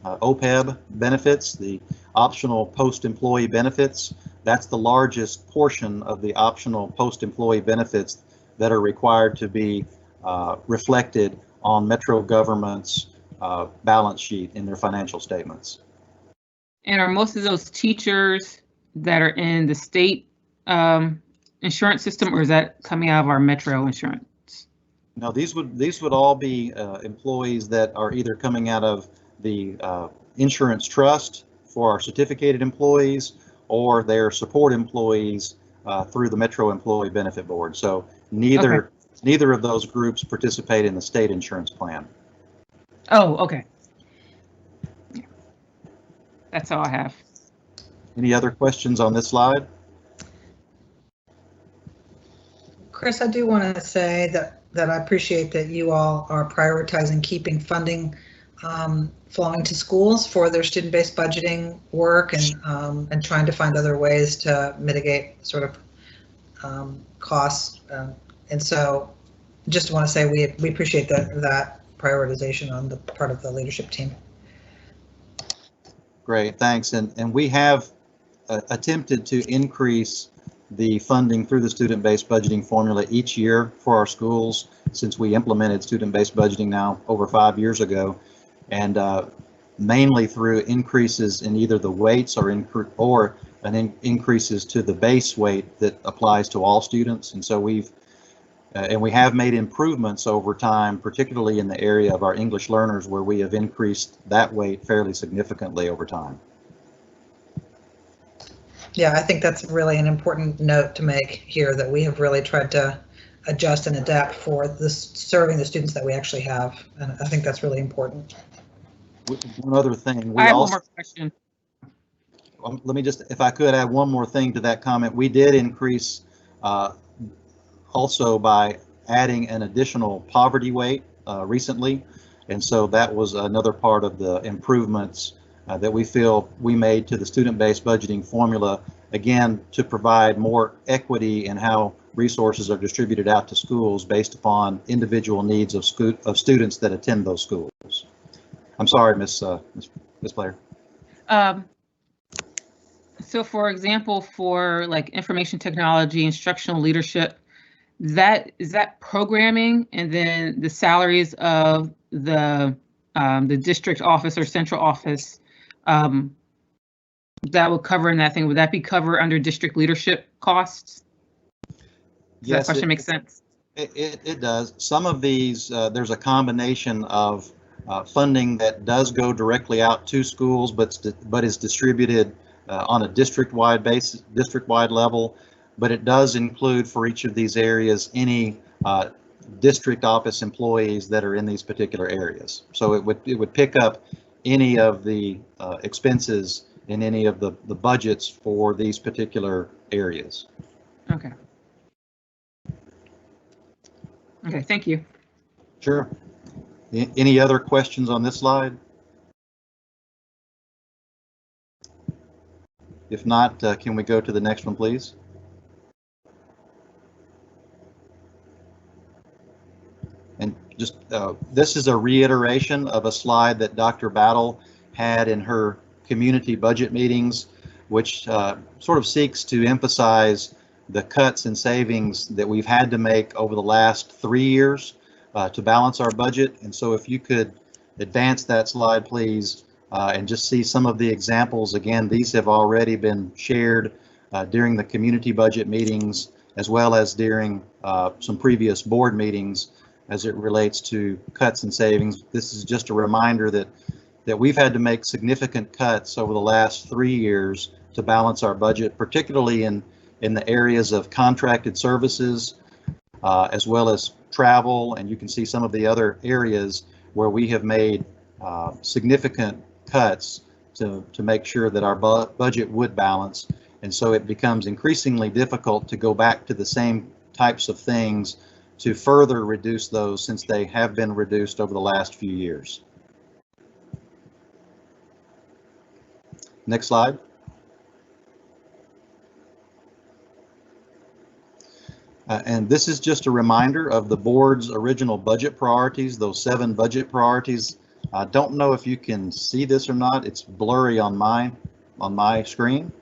benefits, the optional post-employee benefits. That's the largest portion of the optional post-employee benefits that are required to be reflected on Metro government's balance sheet in their financial statements. And are most of those teachers that are in the state insurance system, or is that coming out of our Metro insurance? No, these would all be employees that are either coming out of the insurance trust for our certificated employees, or their support employees through the Metro Employee Benefit Board. So neither of those groups participate in the state insurance plan. Oh, okay. That's all I have. Any other questions on this slide? Chris, I do want to say that I appreciate that you all are prioritizing keeping funding flowing to schools for their student-based budgeting work and trying to find other ways to mitigate sort of costs. And so just want to say we appreciate that prioritization on the part of the leadership team. Great, thanks. And we have attempted to increase the funding through the student-based budgeting formula each year for our schools since we implemented student-based budgeting now over 5 years ago, and mainly through increases in either the weights or increases to the base weight that applies to all students. And so we have made improvements over time, particularly in the area of our English learners, where we have increased that weight fairly significantly over time. Yeah, I think that's really an important note to make here, that we have really tried to adjust and adapt for serving the students that we actually have. And I think that's really important. One other thing. I have one more question. Let me just, if I could add one more thing to that comment. We did increase also by adding an additional poverty weight recently. And so that was another part of the improvements that we feel we made to the student-based budgeting formula, again, to provide more equity in how resources are distributed out to schools based upon individual needs of students that attend those schools. I'm sorry, Miss Blair. So for example, for like information technology, instructional leadership, is that programming, and then the salaries of the district office or central office that would cover in that thing, would that be covered under district leadership costs? Does that question make sense? It does. Some of these, there's a combination of funding that does go directly out to schools, but is distributed on a district-wide basis, district-wide level. But it does include for each of these areas any district office employees that are in these particular areas. So it would pick up any of the expenses in any of the budgets for these particular areas. Okay. Okay, thank you. Sure. Any other questions on this slide? If not, can we go to the next one, please? And just this is a reiteration of a slide that Dr. Battle had in her community budget meetings, which sort of seeks to emphasize the cuts and savings that we've had to make over the last 3 years to balance our budget. And so if you could advance that slide, please, and just see some of the examples. Again, these have already been shared during the community budget meetings, as well as during some previous board meetings as it relates to cuts and savings. This is just a reminder that we've had to make significant cuts over the last 3 years to balance our budget, particularly in the areas of contracted services, as well as travel. And you can see some of the other areas where we have made significant cuts to make sure that our budget would balance. And so it becomes increasingly difficult to go back to the same types of things to further reduce those, since they have been reduced over the last few years. Next slide. And this is just a reminder of the board's original budget priorities, those 7 budget priorities. I don't know if you can see this or not. It's blurry on my screen.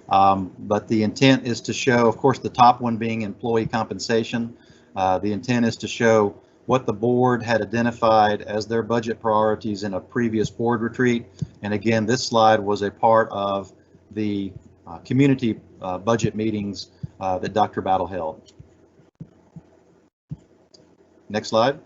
But the intent is to show, of course, the top one being employee compensation. The intent is to show what the board had identified as their budget priorities in a previous board retreat. And again, this slide was a part of the community budget meetings that Dr. Battle held. Next slide.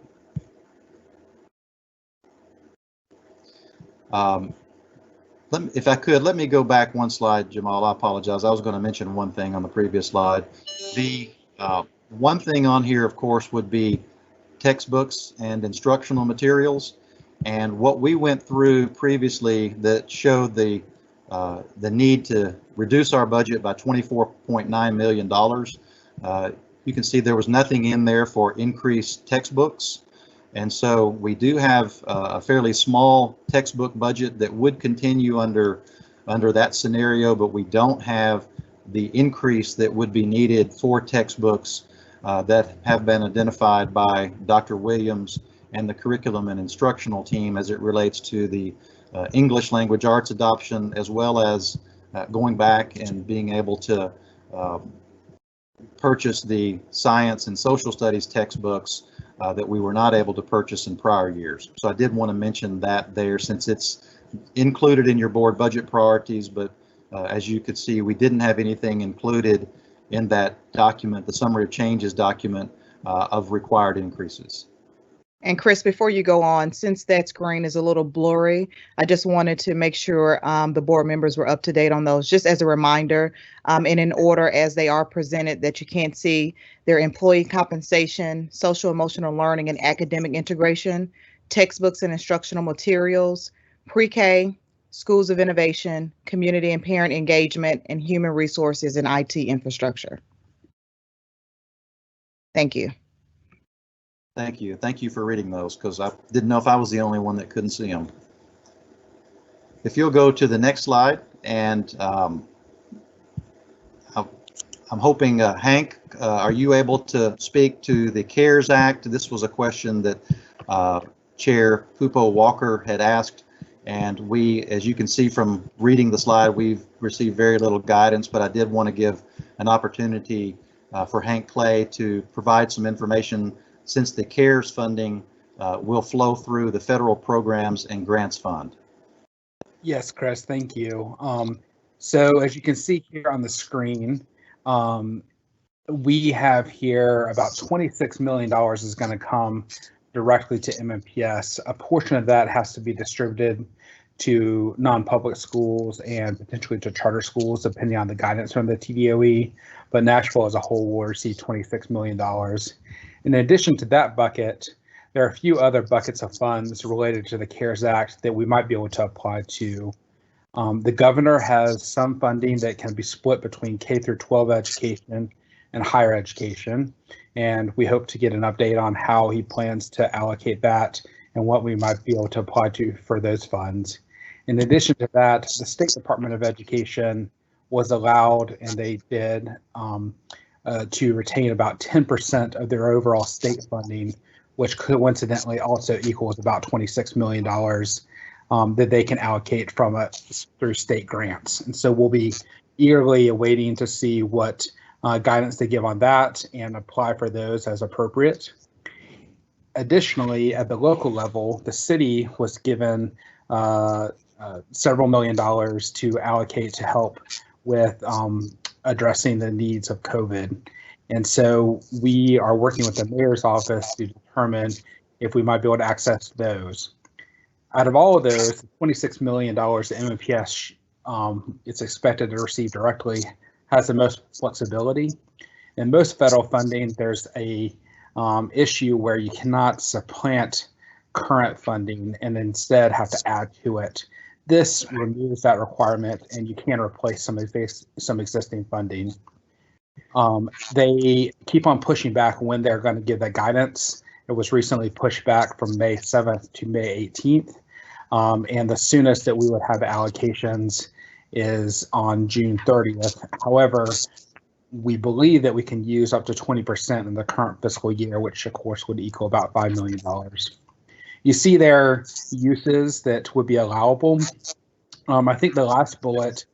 If I could, let me go back one slide, Jamal. I apologize. I was going to mention one thing on the previous slide. The one thing on here, of course, would be textbooks and instructional materials. And what we went through previously that showed the need to reduce our budget by $24.9 million. You can see there was nothing in there for increased textbooks. And so we do have a fairly small textbook budget that would continue under that scenario, but we don't have the increase that would be needed for textbooks that have been identified by Dr. Williams and the curriculum and instructional team as it relates to the English language arts adoption, as well as going back and being able to purchase the science and social studies textbooks that we were not able to purchase in prior years. So I did want to mention that there, since it's included in your board budget priorities, but as you could see, we didn't have anything included in that document, the summary of changes document, of required increases. And Chris, before you go on, since that screen is a little blurry, I just wanted to make sure the board members were up to date on those, just as a reminder, and in order as they are presented, that you can't see their employee compensation, social emotional learning and academic integration, textbooks and instructional materials, pre-K, schools of innovation, community and parent engagement, and human resources and IT infrastructure. Thank you. Thank you. Thank you for reading those, because I didn't know if I was the only one that couldn't see them. If you'll go to the next slide, and I'm hoping, Hank, are you able to speak to the CARES Act? This was a question that Chair Pupo Walker had asked, and we, as you can see from reading the slide, we've received very little guidance, but I did want to give an opportunity for Hank Clay to provide some information, since the CARES funding will flow through the federal programs and grants fund. Yes, Chris, thank you. So as you can see here on the screen, we have here about $26 million is going to come directly to Mmps. A portion of that has to be distributed to non-public schools and potentially to charter schools, depending on the guidance from the TDOE. But Nashville as a whole will receive $26 million. In addition to that bucket, there are a few other buckets of funds related to the CARES Act that we might be able to apply to. The governor has some funding that can be split between K through 12 education and higher education, and we hope to get an update on how he plans to allocate that and what we might be able to apply to for those funds. In addition to that, the State Department of Education was allowed, and they did, to retain about 10% of their overall state funding, which coincidentally also equals about $26 million that they can allocate from through state grants. And so we'll be eagerly awaiting to see what guidance they give on that and apply for those as appropriate. Additionally, at the local level, the city was given several million dollars to allocate to help with addressing the needs of COVID. And so we are working with the mayor's office to determine if we might be able to access those. Out of all of those, $26 million MMPS it's expected to receive directly has the most flexibility. In most federal funding, there's a issue where you cannot supplant current funding and instead have to add to it. This removes that requirement, and you can replace some existing funding. They keep on pushing back when they're going to give that guidance. It was recently pushed back from May 7th to May 18th, and the soonest that we would have allocations is on June 30th. However, we believe that we can use up to 20% in the current fiscal year, which of course would equal about $5 million. You see there uses that would be allowable. I think the last bullet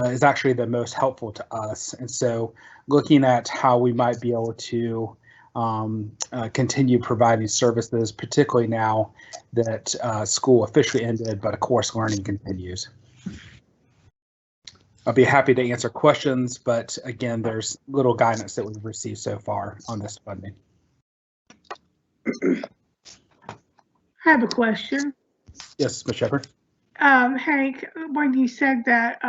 is actually the most helpful to us. And so looking at how we might be able to continue providing services, particularly now that school officially ended, but of course learning continues. I'll be happy to answer questions, but again, there's little guidance that we've received so far on this funding. I have a question. Yes, Ms. Shepherd. Hank, when you said that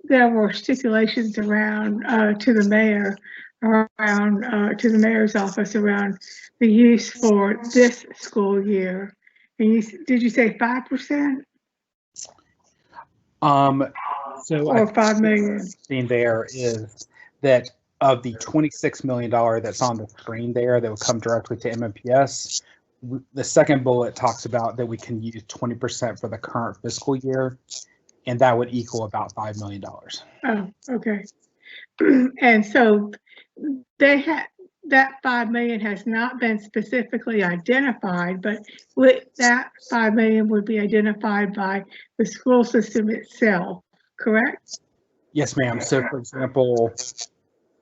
there were stipulations around to the mayor, around to the mayor's office around the use for this school year, and did you say 5%? So or 5 million. Thing there is that of the $26 million that's on the screen there that will come directly to MMPS, the second bullet talks about that we can use 20% for the current fiscal year, and that would equal about $5 million. Oh, okay. And so they had that 5 million has not been specifically identified, but that 5 million would be identified by the school system itself, correct? Yes, ma'am. So, for example,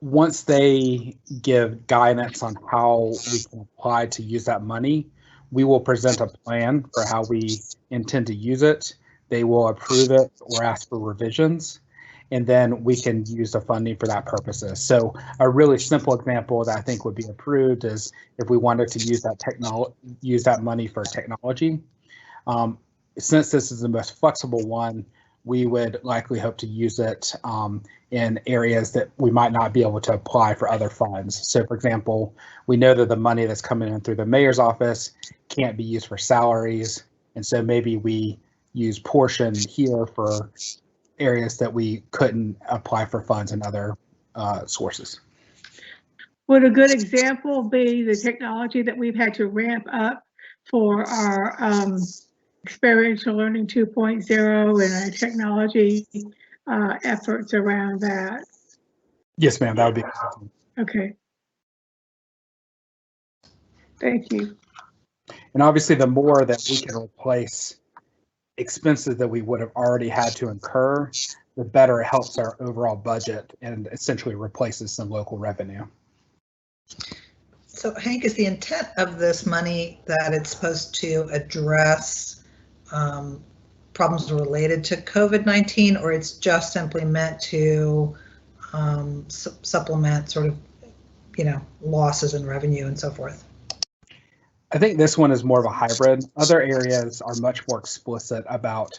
once they give guidance on how we can apply to use that money, we will present a plan for how we intend to use it. They will approve it or ask for revisions, and then we can use the funding for that purposes. So a really simple example that I think would be approved is if we wanted to use that money for technology. Since this is the most flexible one, we would likely hope to use it in areas that we might not be able to apply for other funds. So for example, we know that the money that's coming in through the mayor's office can't be used for salaries. And so maybe we use portion here for areas that we couldn't apply for funds in other sources. Would a good example be the technology that we've had to ramp up for our experiential learning 2.0 and our technology efforts around that? Yes, ma'am, that would be. Okay. Thank you. And obviously the more that we can replace expenses that we would have already had to incur, the better it helps our overall budget and essentially replaces some local revenue. So Hank, is the intent of this money that it's supposed to address problems related to COVID-19, or it's just simply meant to supplement sort of, losses in revenue and so forth? I think this one is more of a hybrid. Other areas are much more explicit about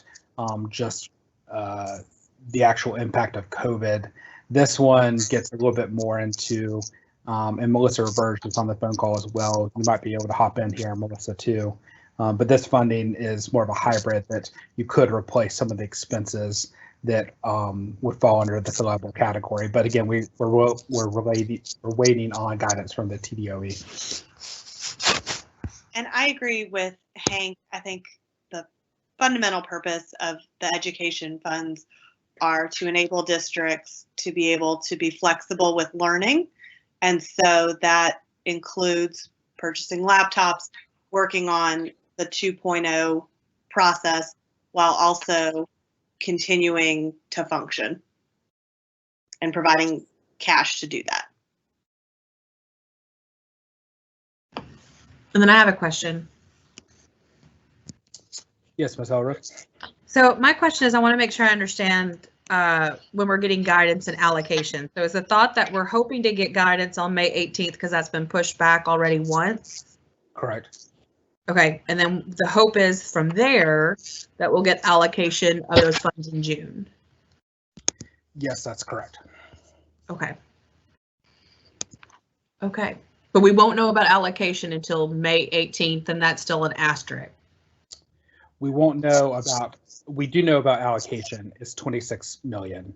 just the actual impact of COVID. This one gets a little bit more into, and Melissa Reverge is on the phone call as well. You might be able to hop in here, Melissa, too. But this funding is more of a hybrid that you could replace some of the expenses that would fall under this allowable category. But again, we're waiting on guidance from the TDOE. And I agree with Hank. I think the fundamental purpose of the education funds are to enable districts to be able to be flexible with learning. And so that includes purchasing laptops, working on the 2.0 process, while also continuing to function and providing cash to do that. And then I have a question. Yes, Ms. Elric. So my question is, I want to make sure I understand when we're getting guidance and allocation. So is the thought that we're hoping to get guidance on May 18th because that's been pushed back already once? Correct. Okay, and then the hope is from there that we'll get allocation of those funds in June. Yes, that's correct. Okay. Okay. But we won't know about allocation until May 18th, and that's still an asterisk. We won't know about, we do know about allocation. It's 26 million.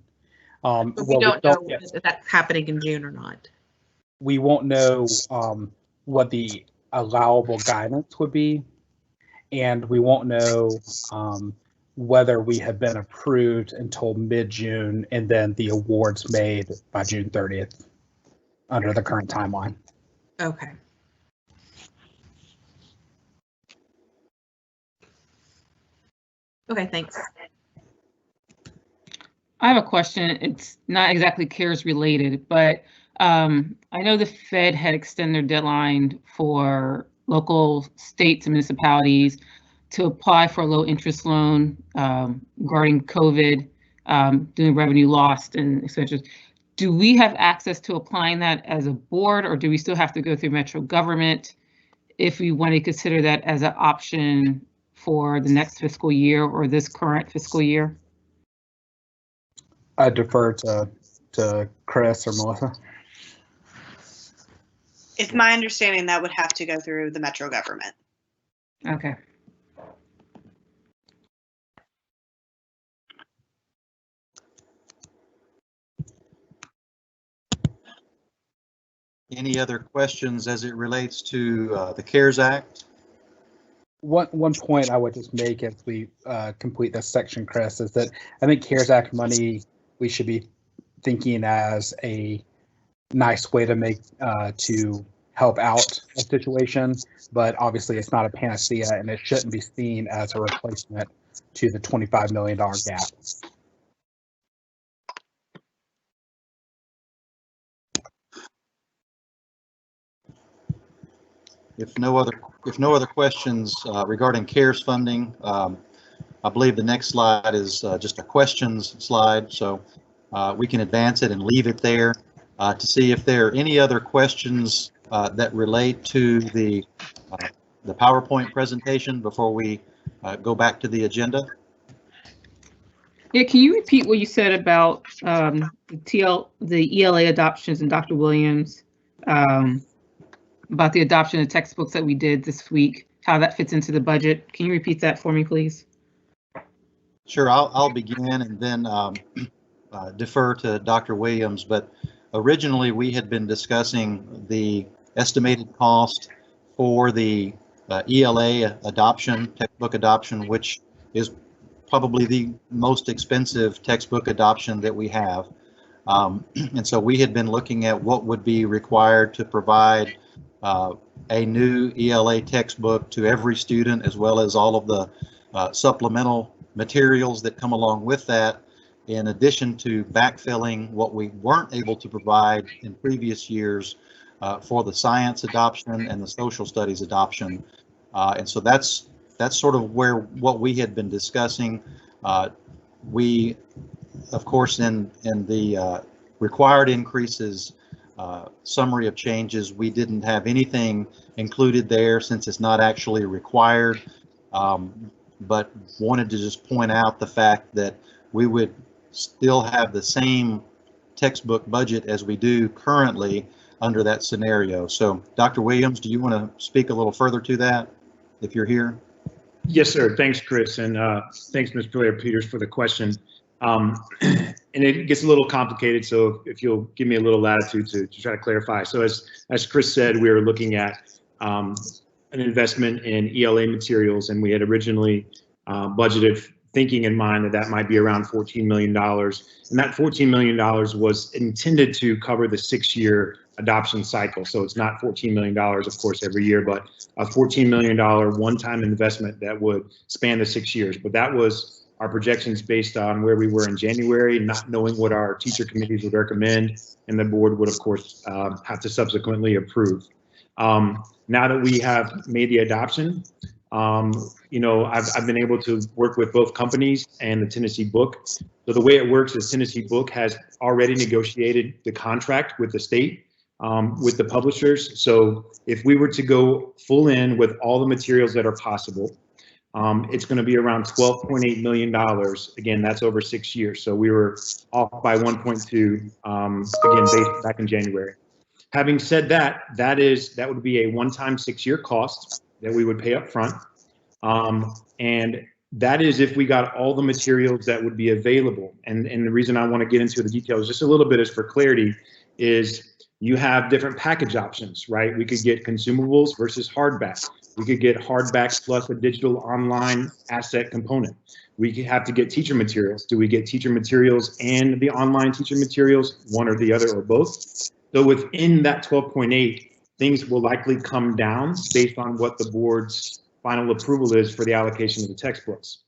But we don't know if that's happening in June or not. We won't know what the allowable guidance would be, and we won't know whether we have been approved until mid-June and then the awards made by June 30th under the current timeline. Okay. Okay, thanks. I have a question. It's not exactly CARES related, but I know the Fed had extended their deadline for local states and municipalities to apply for a low interest loan regarding COVID, doing revenue lost and etc. Do we have access to applying that as a board, or do we still have to go through Metro government if we want to consider that as an option for the next fiscal year or this current fiscal year? I defer to Chris or Melissa. It's my understanding that would have to go through the Metro government. Okay. Any other questions as it relates to the CARES Act? One point I would just make as we complete this section, Chris, is that I think CARES Act money we should be thinking as a nice way to make to help out a situation, but obviously it's not a panacea and it shouldn't be seen as a replacement to the $25 million gap. If no other questions regarding CARES funding, I believe the next slide is just a questions slide, so we can advance it and leave it there to see if there are any other questions that relate to the PowerPoint presentation before we go back to the agenda. Yeah, can you repeat what you said about the ELA adoptions and Dr. Williams, about the adoption of textbooks that we did this week, how that fits into the budget? Can you repeat that for me, please? Sure, I'll begin and then defer to Dr. Williams, but originally we had been discussing the estimated cost for the ELA adoption, textbook adoption, which is probably the most expensive textbook adoption that we have. And so we had been looking at what would be required to provide a new ELA textbook to every student, as well as all of the supplemental materials that come along with that, in addition to backfilling what we weren't able to provide in previous years for the science adoption and the social studies adoption. And so that's sort of what we had been discussing. We, of course, in the required increases summary of changes, we didn't have anything included there since it's not actually required, but wanted to just point out the fact that we would still have the same textbook budget as we do currently under that scenario. So Dr. Williams, do you want to speak a little further to that if you're here? Yes, sir. Thanks, Chris, and thanks, Ms. Blair-Peters, for the question. And it gets a little complicated, so if you'll give me a little latitude to try to clarify. So as Chris said, we were looking at an investment in ELA materials, and we had originally budgeted, thinking in mind that might be around $14 million. And that $14 million was intended to cover the 6-year adoption cycle. So it's not $14 million, of course, every year, but a $14 million one-time investment that would span the 6 years. But that was our projections based on where we were in January, not knowing what our teacher committees would recommend, and the board would, of course, have to subsequently approve. Now that we have made the adoption, you know, I've been able to work with both companies and the Tennessee Book. So the way it works is Tennessee Book has already negotiated the contract with the state, with the publishers. So if we were to go full in with all the materials that are possible, it's going to be around $12.8 million. Again, that's over 6 years. So we were off by 1.2, again, based back in January. Having said that, that would be a one-time 6-year cost that we would pay up front. And that is if we got all the materials that would be available. And the reason I want to get into the details just a little bit is for clarity, is you have different package options, right? We could get consumables versus hardback. We could get hardbacks plus a digital online asset component. We could have to get teacher materials. Do we get teacher materials and the online teacher materials, one or the other or both? So within that 12.8, things will likely come down based on what the board's final approval is for the allocation of the textbooks.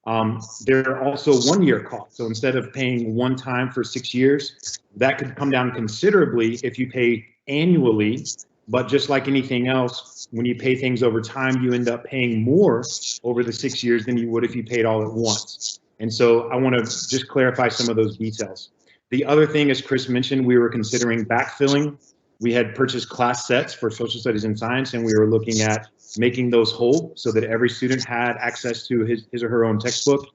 There are also one-year costs. So instead of paying one time for 6 years, that could come down considerably if you pay annually. But just like anything else, when you pay things over time, you end up paying more over the 6 years than you would if you paid all at once. And so I want to just clarify some of those details. The other thing, as Chris mentioned, we were considering backfilling. We had purchased class sets for social studies and science, and we were looking at making those whole so that every student had access to his or her own textbook.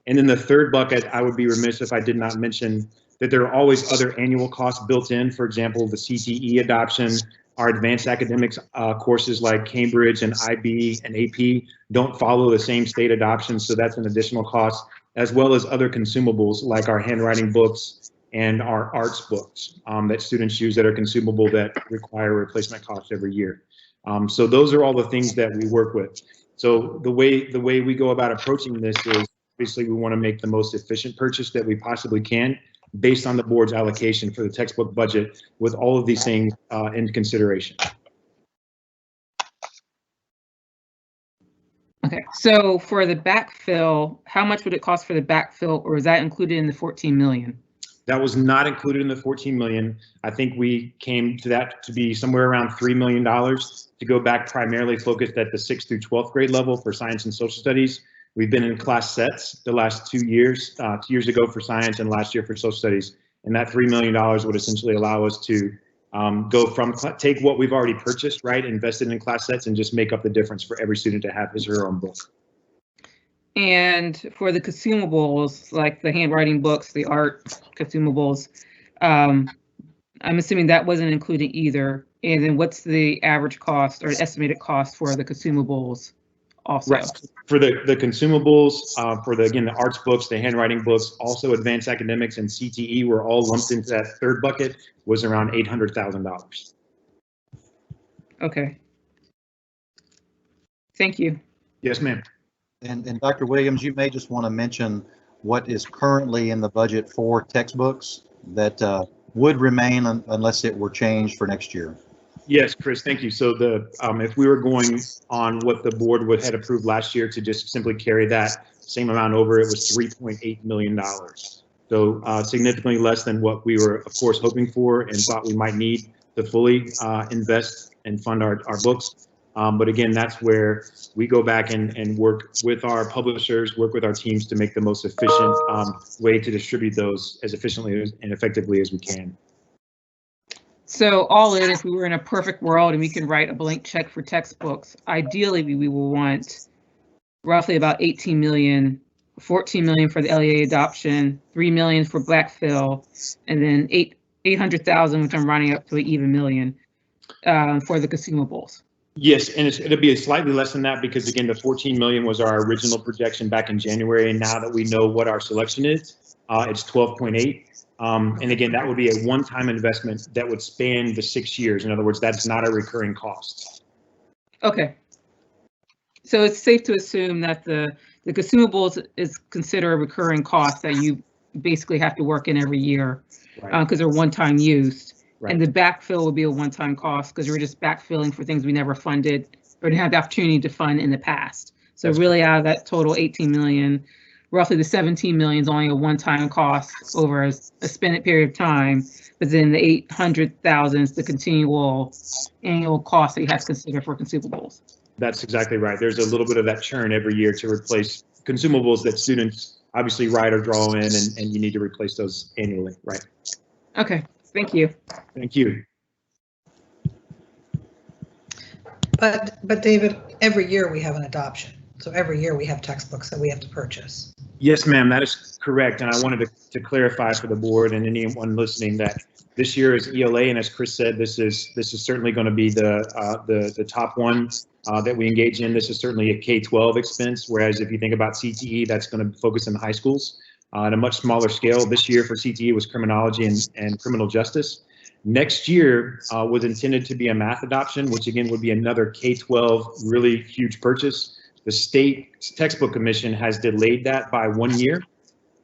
And then the third bucket, I would be remiss if I did not mention that there are always other annual costs built in. For example, the CTE adoption, our advanced academics courses like Cambridge and IB and AP don't follow the same state adoption, so that's an additional cost, as well as other consumables like our handwriting books and our arts books that students use that are consumable that require replacement costs every year. So those are all the things that we work with. So the way we go about approaching this is obviously we want to make the most efficient purchase that we possibly can based on the board's allocation for the textbook budget with all of these things in consideration. Okay, so for the backfill, how much would it cost for the backfill, or is that included in the 14 million? That was not included in the 14 million. I think we came to that to be somewhere around $3 million to go back primarily focused at the 6th through 12th grade level for science and social studies. We've been in class sets the last 2 years, 2 years ago for science and last year for social studies. And that $3 million would essentially allow us to go from take what we've already purchased, right, invested in class sets, and just make up the difference for every student to have his or her own book. And for the consumables, like the handwriting books, the art consumables, I'm assuming that wasn't included either. And then what's the average cost or estimated cost for the consumables also? Right. For the consumables, for again, the arts books, the handwriting books, also advanced academics and CTE were all lumped into that third bucket, was around $800,000. Okay. Thank you. Yes, ma'am. And Dr. Williams, you may just want to mention what is currently in the budget for textbooks that would remain unless it were changed for next year. Yes, Chris, thank you. So the if we were going on what the board had approved last year to just simply carry that same amount over, it was $3.8 million. So significantly less than what we were, of course, hoping for and thought we might need to fully invest and fund our books. But again, that's where we go back and work with our publishers, work with our teams to make the most efficient way to distribute those as efficiently and effectively as we can. So all in, if we were in a perfect world and we can write a blank check for textbooks, ideally we will want roughly about 18 million, 14 million for the LEA adoption, 3 million for backfill, and then 800,000, which I'm rounding up to an even million for the consumables. Yes, and it'll be slightly less than that because again, the 14 million was our original projection back in January, and now that we know what our selection is, it's 12.8. And again, that would be a one-time investment that would span the 6 years. In other words, that's not a recurring cost. Okay. So it's safe to assume that the consumables is considered a recurring cost that you basically have to work in every year because they're one-time used. Right. And the backfill would be a one-time cost because we're just backfilling for things we never funded or didn't have the opportunity to fund in the past. So that's really out of that total 18 million, roughly the 17 million is only a one-time cost over a spent period of time, but then the 800,000 is the continual annual cost that you have to consider for consumables. That's exactly right. There's a little bit of that churn every year to replace consumables that students obviously write or draw in, and you need to replace those annually, right? Okay, thank you. Thank you. But David, every year we have an adoption. So every year we have textbooks that we have to purchase. Yes, ma'am, that is correct. And I wanted to clarify for the board and anyone listening that this year is ELA, and as Chris said, this is certainly going to be the top one that we engage in. This is certainly a K-12 expense, whereas if you think about CTE, that's going to focus in high schools on a much smaller scale. This year for CTE was criminology and criminal justice. Next year was intended to be a math adoption, which again would be another K-12 really huge purchase. The state textbook commission has delayed that by 1 year,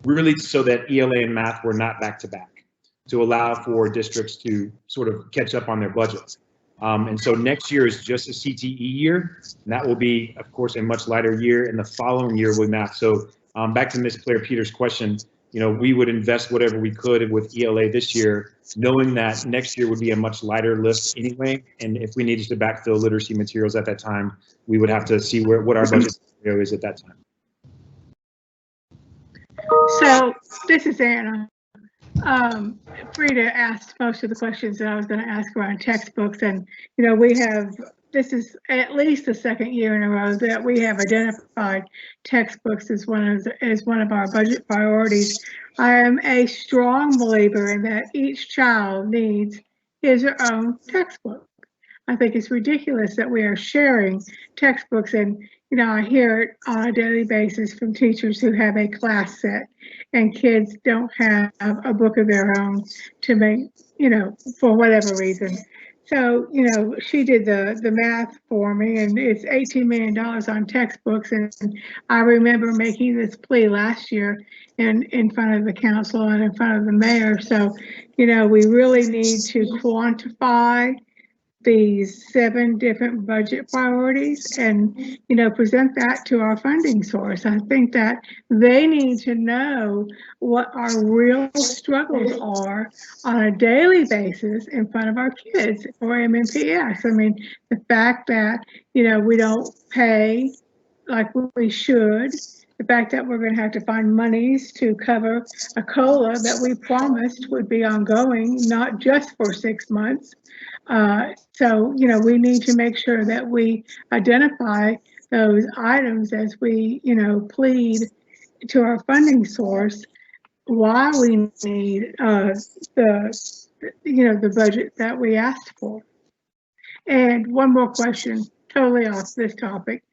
really so that ELA and math were not back to back, to allow for districts to sort of catch up on their budgets. And so next year is just a CTE year, and that will be, of course, a much lighter year, and the following year will be math. So back to Ms. Claire Peters' question, we would invest whatever we could with ELA this year, knowing that next year would be a much lighter lift anyway. And if we needed to backfill literacy materials at that time, we would have to see what our budget scenario is at that time. So this is Anna. Frida asked most of the questions that I was going to ask around textbooks, and this is at least the second year in a row that we have identified textbooks as one of our budget priorities. I am a strong believer in that each child needs his or her own textbook. I think it's ridiculous that we are sharing textbooks, and I hear it on a daily basis from teachers who have a class set and kids don't have a book of their own to make, for whatever reason. So, she did the math for me, and it's $18 million on textbooks. And I remember making this plea last year in front of the council and in front of the mayor. So, we really need to quantify these 7 different budget priorities and, present that to our funding source. I think that they need to know what our real struggles are on a daily basis in front of our kids or MMPS. I mean, the fact that, we don't pay like we should, the fact that we're going to have to find monies to cover a COLA that we promised would be ongoing, not just for 6 months. So, we need to make sure that we identify those items as we, plead to our funding source why we need the budget that we asked for. And one more question, totally off this topic.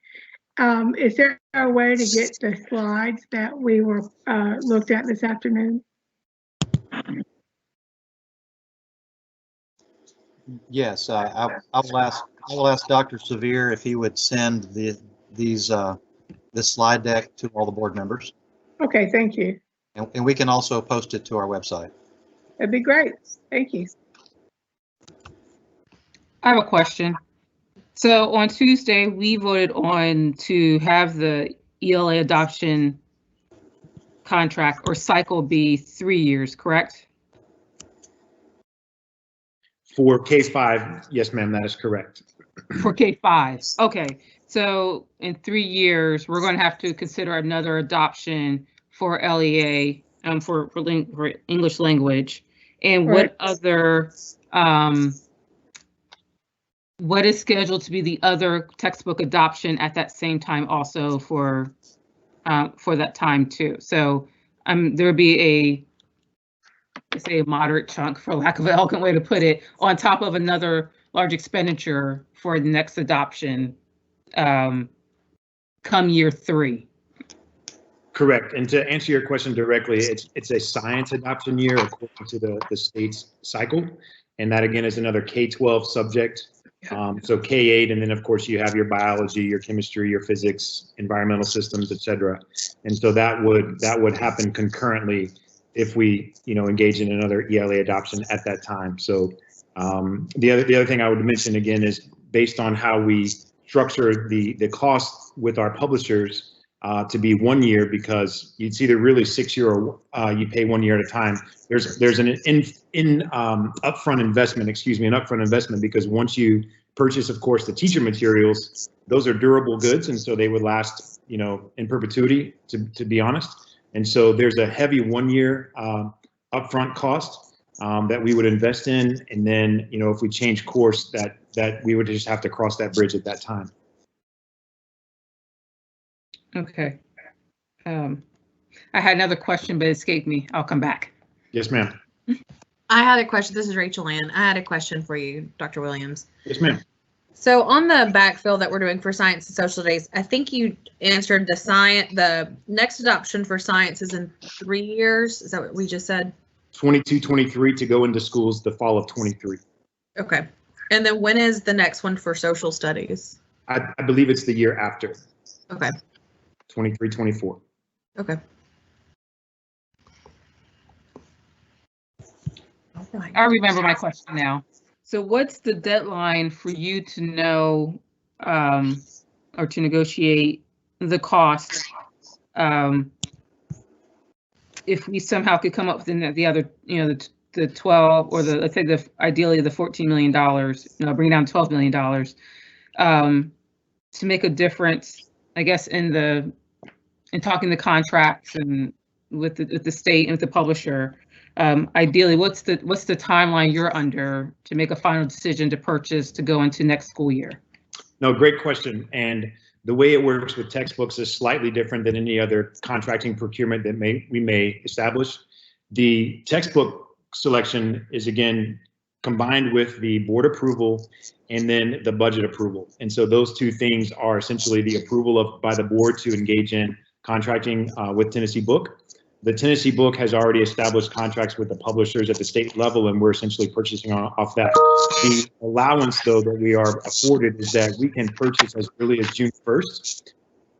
Is there a way to get the slides that we were looked at this afternoon? Yes, I will ask Dr. Severe if he would send this slide deck to all the board members. Okay, thank you. And we can also post it to our website. That'd be great. Thank you. I have a question. So on Tuesday, we voted on to have the ELA adoption contract or cycle be 3 years, correct? For K-5, yes, ma'am, that is correct. For K-5, okay. So in 3 years, we're going to have to consider another adoption for LEA for English language. And right. What other, what is scheduled to be the other textbook adoption at that same time also for that time too? So there would be a moderate chunk, for lack of an elegant way to put it, on top of another large expenditure for the next adoption come year 3. Correct. And to answer your question directly, it's a science adoption year according to the state's cycle. And that again is another K-12 subject. So K-8, and then of course you have your biology, your chemistry, your physics, environmental systems, etc. And so that would happen concurrently if we, engage in another ELA adoption at that time. So the other thing I would mention again is based on how we structure the cost with our publishers to be 1 year, because it's either really 6 year or you pay 1 year at a time. There's an upfront investment, because once you purchase, of course, the teacher materials, those are durable goods, and so they would last, in perpetuity, to be honest. And so there's a heavy 1 year upfront cost that we would invest in, and then if we change course, that we would just have to cross that bridge at that time. Okay. I had another question, but it escaped me. I'll come back. Yes, ma'am. I had a question. This is Rachel Ann. I had a question for you, Dr. Williams. Yes, ma'am. So on the backfill that we're doing for science and social studies, I think you answered the next adoption for science is in 3 years. Is that what we just said? 22-23 to go into schools the fall of 23. Okay. And then when is the next one for social studies? I believe it's the year after. Okay. 23-24. Okay. I remember my question now. So what's the deadline for you to know or to negotiate the cost if we somehow could come up with the other, the 12 or let's say ideally the $14 million, bring it down $12 million, to make a difference, I guess, in talking the contracts and with the state and with the publisher. Ideally, what's the timeline you're under to make a final decision to purchase to go into next school year? No, great question. And the way it works with textbooks is slightly different than any other contracting procurement that we may establish. The textbook selection is again combined with the board approval and then the budget approval. And so those two things are essentially the approval by the board to engage in contracting with Tennessee Book. The Tennessee Book has already established contracts with the publishers at the state level, and we're essentially purchasing off that. The allowance, though, that we are afforded is that we can purchase as early as June 1st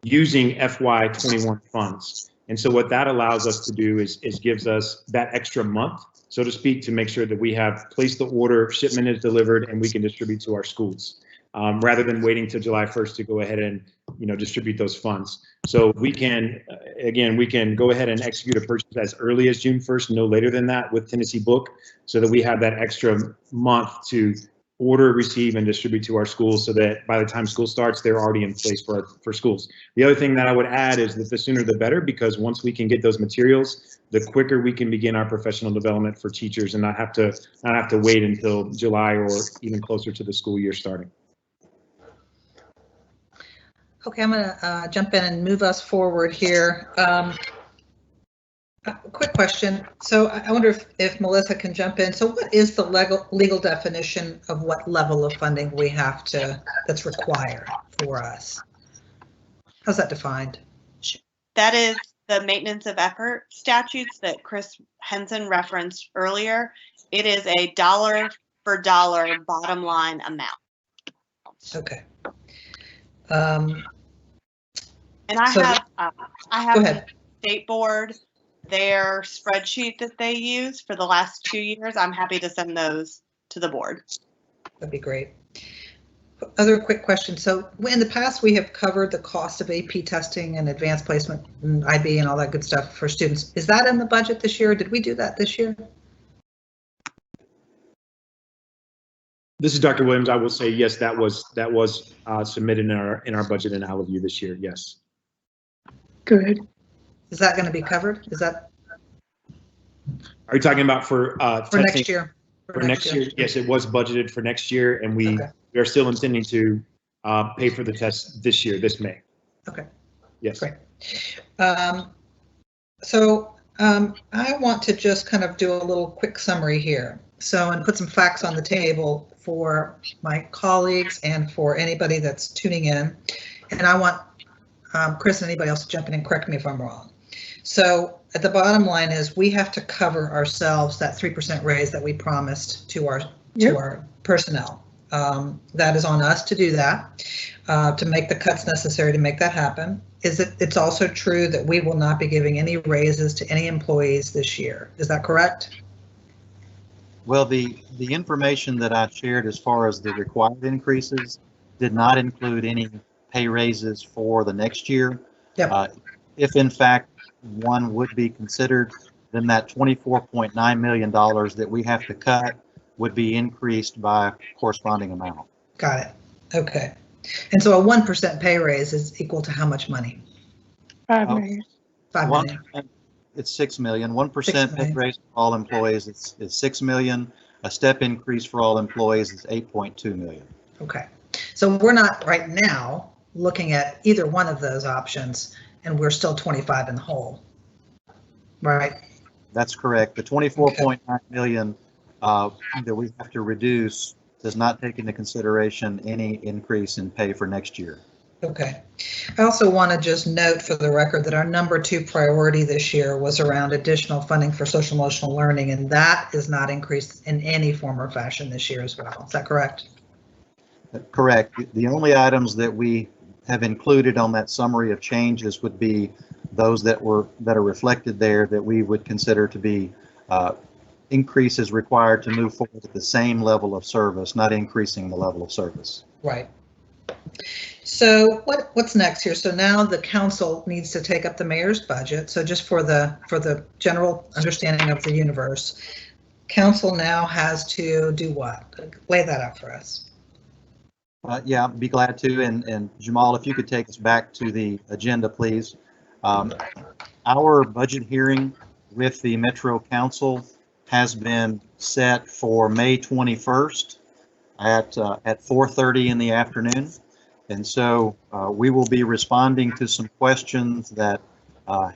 using FY21 funds. And so what that allows us to do is gives us that extra month, so to speak, to make sure that we have placed the order, shipment is delivered, and we can distribute to our schools, rather than waiting till July 1st to go ahead and distribute those funds. So we can, again, we can go ahead and execute a purchase as early as June 1st, no later than that with Tennessee Book, so that we have that extra month to order, receive, and distribute to our schools, so that by the time school starts, they're already in place for schools. The other thing that I would add is that the sooner the better, because once we can get those materials, the quicker we can begin our professional development for teachers and not have to wait until July or even closer to the school year starting. Okay, I'm going to jump in and move us forward here. A quick question. So I wonder if Melissa can jump in. So what is the legal definition of what level of funding we have that's required for us? How's that defined? That is the maintenance of effort statutes that Chris Henson referenced earlier. It is a dollar for dollar bottom line amount. Okay. And I have the state board, their spreadsheet that they use for the last 2 years. I'm happy to send those to the board. That'd be great. Other quick question. So in the past, we have covered the cost of AP testing and advanced placement and IB and all that good stuff for students. Is that in the budget this year? Did we do that this year? This is Dr. Williams. I will say yes. That was submitted in our budget in Allaview this year. Yes. Good. Is that going to be covered? Is that? Are you talking about for next year? For next year, yes, it was budgeted for next year, and we are still intending to pay for the test this year, this May. Okay. Yes. Great. I want to just kind of do a little quick summary here. So, and put some facts on the table for my colleagues and for anybody that's tuning in. And I want Chris and anybody else to jump in and correct me if I'm wrong. So at the bottom line is we have to cover ourselves that 3% raise that we promised to our personnel. That is on us to do that, to make the cuts necessary to make that happen. It's also true that we will not be giving any raises to any employees this year. Is that correct? Well, the information that I shared as far as the required increases did not include any pay raises for the next year. Yep. If in fact one would be considered, then that $24.9 million that we have to cut would be increased by a corresponding amount. Got it. Okay. And so a 1% pay raise is equal to how much money? $5 million. $5 million. It's $6 million. 1% pay raise for all employees is $6 million. A step increase for all employees is $8.2 million. Okay. So we're not right now looking at either one of those options, and we're still 25 in the hole, right? That's correct. The 24.9 million that we have to reduce does not take into consideration any increase in pay for next year. Okay. I also want to just note for the record that our number 2 priority this year was around additional funding for social emotional learning, and that is not increased in any form or fashion this year as well. Is that correct? Correct. The only items that we have included on that summary of changes would be those that are reflected there that we would consider to be increases required to move forward at the same level of service, not increasing the level of service. Right. So what's next here? So now the council needs to take up the mayor's budget. So just for the general understanding of the universe, council now has to do what? Lay that out for us. Yeah, I'd be glad to. And Jamal, if you could take us back to the agenda, please. Our budget hearing with the Metro Council has been set for May 21st at 4:30 in the afternoon. And so we will be responding to some questions that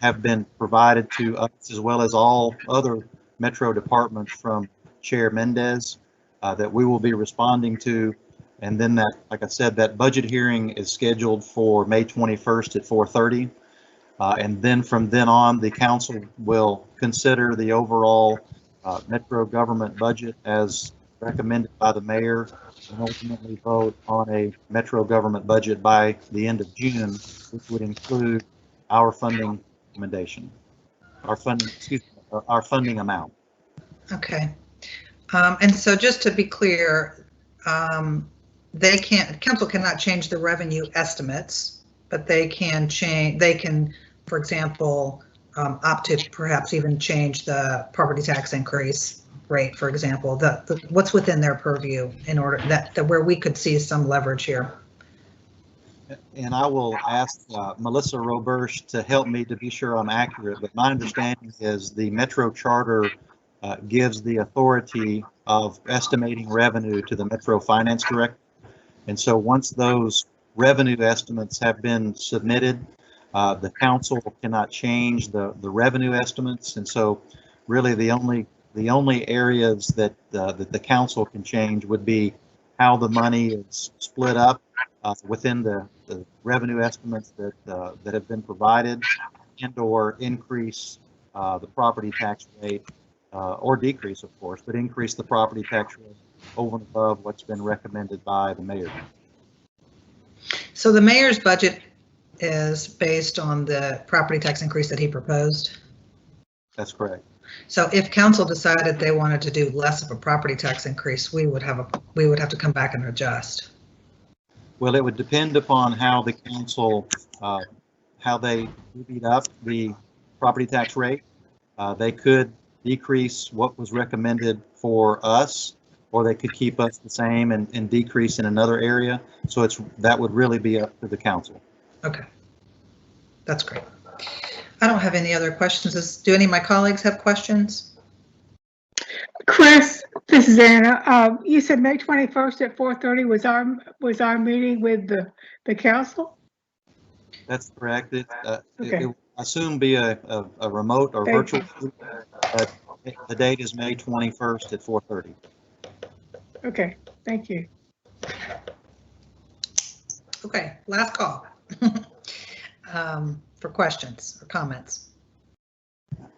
have been provided to us, as well as all other Metro departments from Chair Mendez that we will be responding to. And then that, like I said, that budget hearing is scheduled for May 21st at 4:30. And then from then on, the council will consider the overall Metro government budget as recommended by the mayor and ultimately vote on a Metro government budget by the end of June, which would include our funding recommendation, our funding amount. Okay. And so just to be clear, council cannot change the revenue estimates, but they can, for example, opt to perhaps even change the property tax increase rate, for example, what's within their purview in order that where we could see some leverage here. And I will ask Melissa Roberge to help me to be sure I'm accurate, but my understanding is the Metro Charter gives the authority of estimating revenue to the Metro Finance Director. And so once those revenue estimates have been submitted, the council cannot change the revenue estimates. And so really the only areas that the council can change would be how the money is split up within the revenue estimates that have been provided, and or increase the property tax rate, or decrease, of course, but increase the property tax rate over and above what's been recommended by the mayor. So the mayor's budget is based on the property tax increase that he proposed? That's correct. So if council decided they wanted to do less of a property tax increase, we would have to come back and adjust. Well, it would depend upon how the council, how they divvied up the property tax rate. They could decrease what was recommended for us, or they could keep us the same and decrease in another area. So that would really be up to the council. Okay, that's great. I don't have any other questions. Do any of my colleagues have questions? Chris, this is Anna. You said May 21st at 4:30 was our meeting with the council? That's correct. Okay. It will, I assume, be a remote or virtual, but the date is May 21st at 4:30. Okay, thank you. Okay, last call for questions or comments.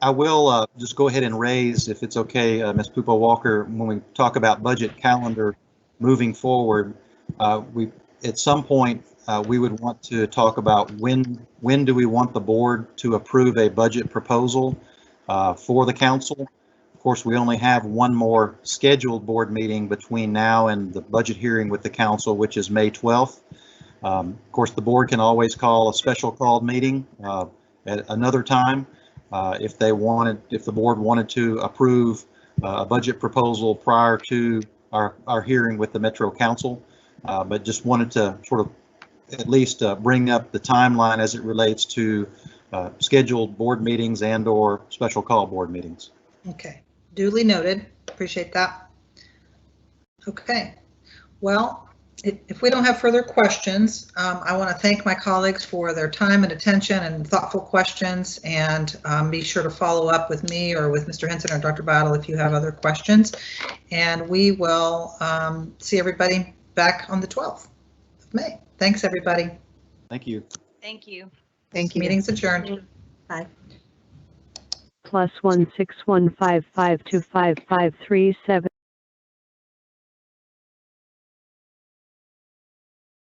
I will just go ahead and raise, if it's okay, Ms. Pupo Walker, when we talk about budget calendar moving forward, at some point we would want to talk about when do we want the board to approve a budget proposal for the council. Of course, we only have one more scheduled board meeting between now and the budget hearing with the council, which is May 12th. Of course, the board can always call a special called meeting at another time if the board wanted to approve a budget proposal prior to our hearing with the Metro Council, but just wanted to sort of at least bring up the timeline as it relates to scheduled board meetings and or special call board meetings. Okay, duly noted. Appreciate that. Okay, well, if we don't have further questions, I want to thank my colleagues for their time and attention and thoughtful questions, and be sure to follow up with me or with Mr. Henson or Dr. Battle if you have other questions. And we will see everybody back on the 12th of May. Thanks, everybody. Thank you. Thank you. Thank you. Meeting's adjourned. Bye. +16155255337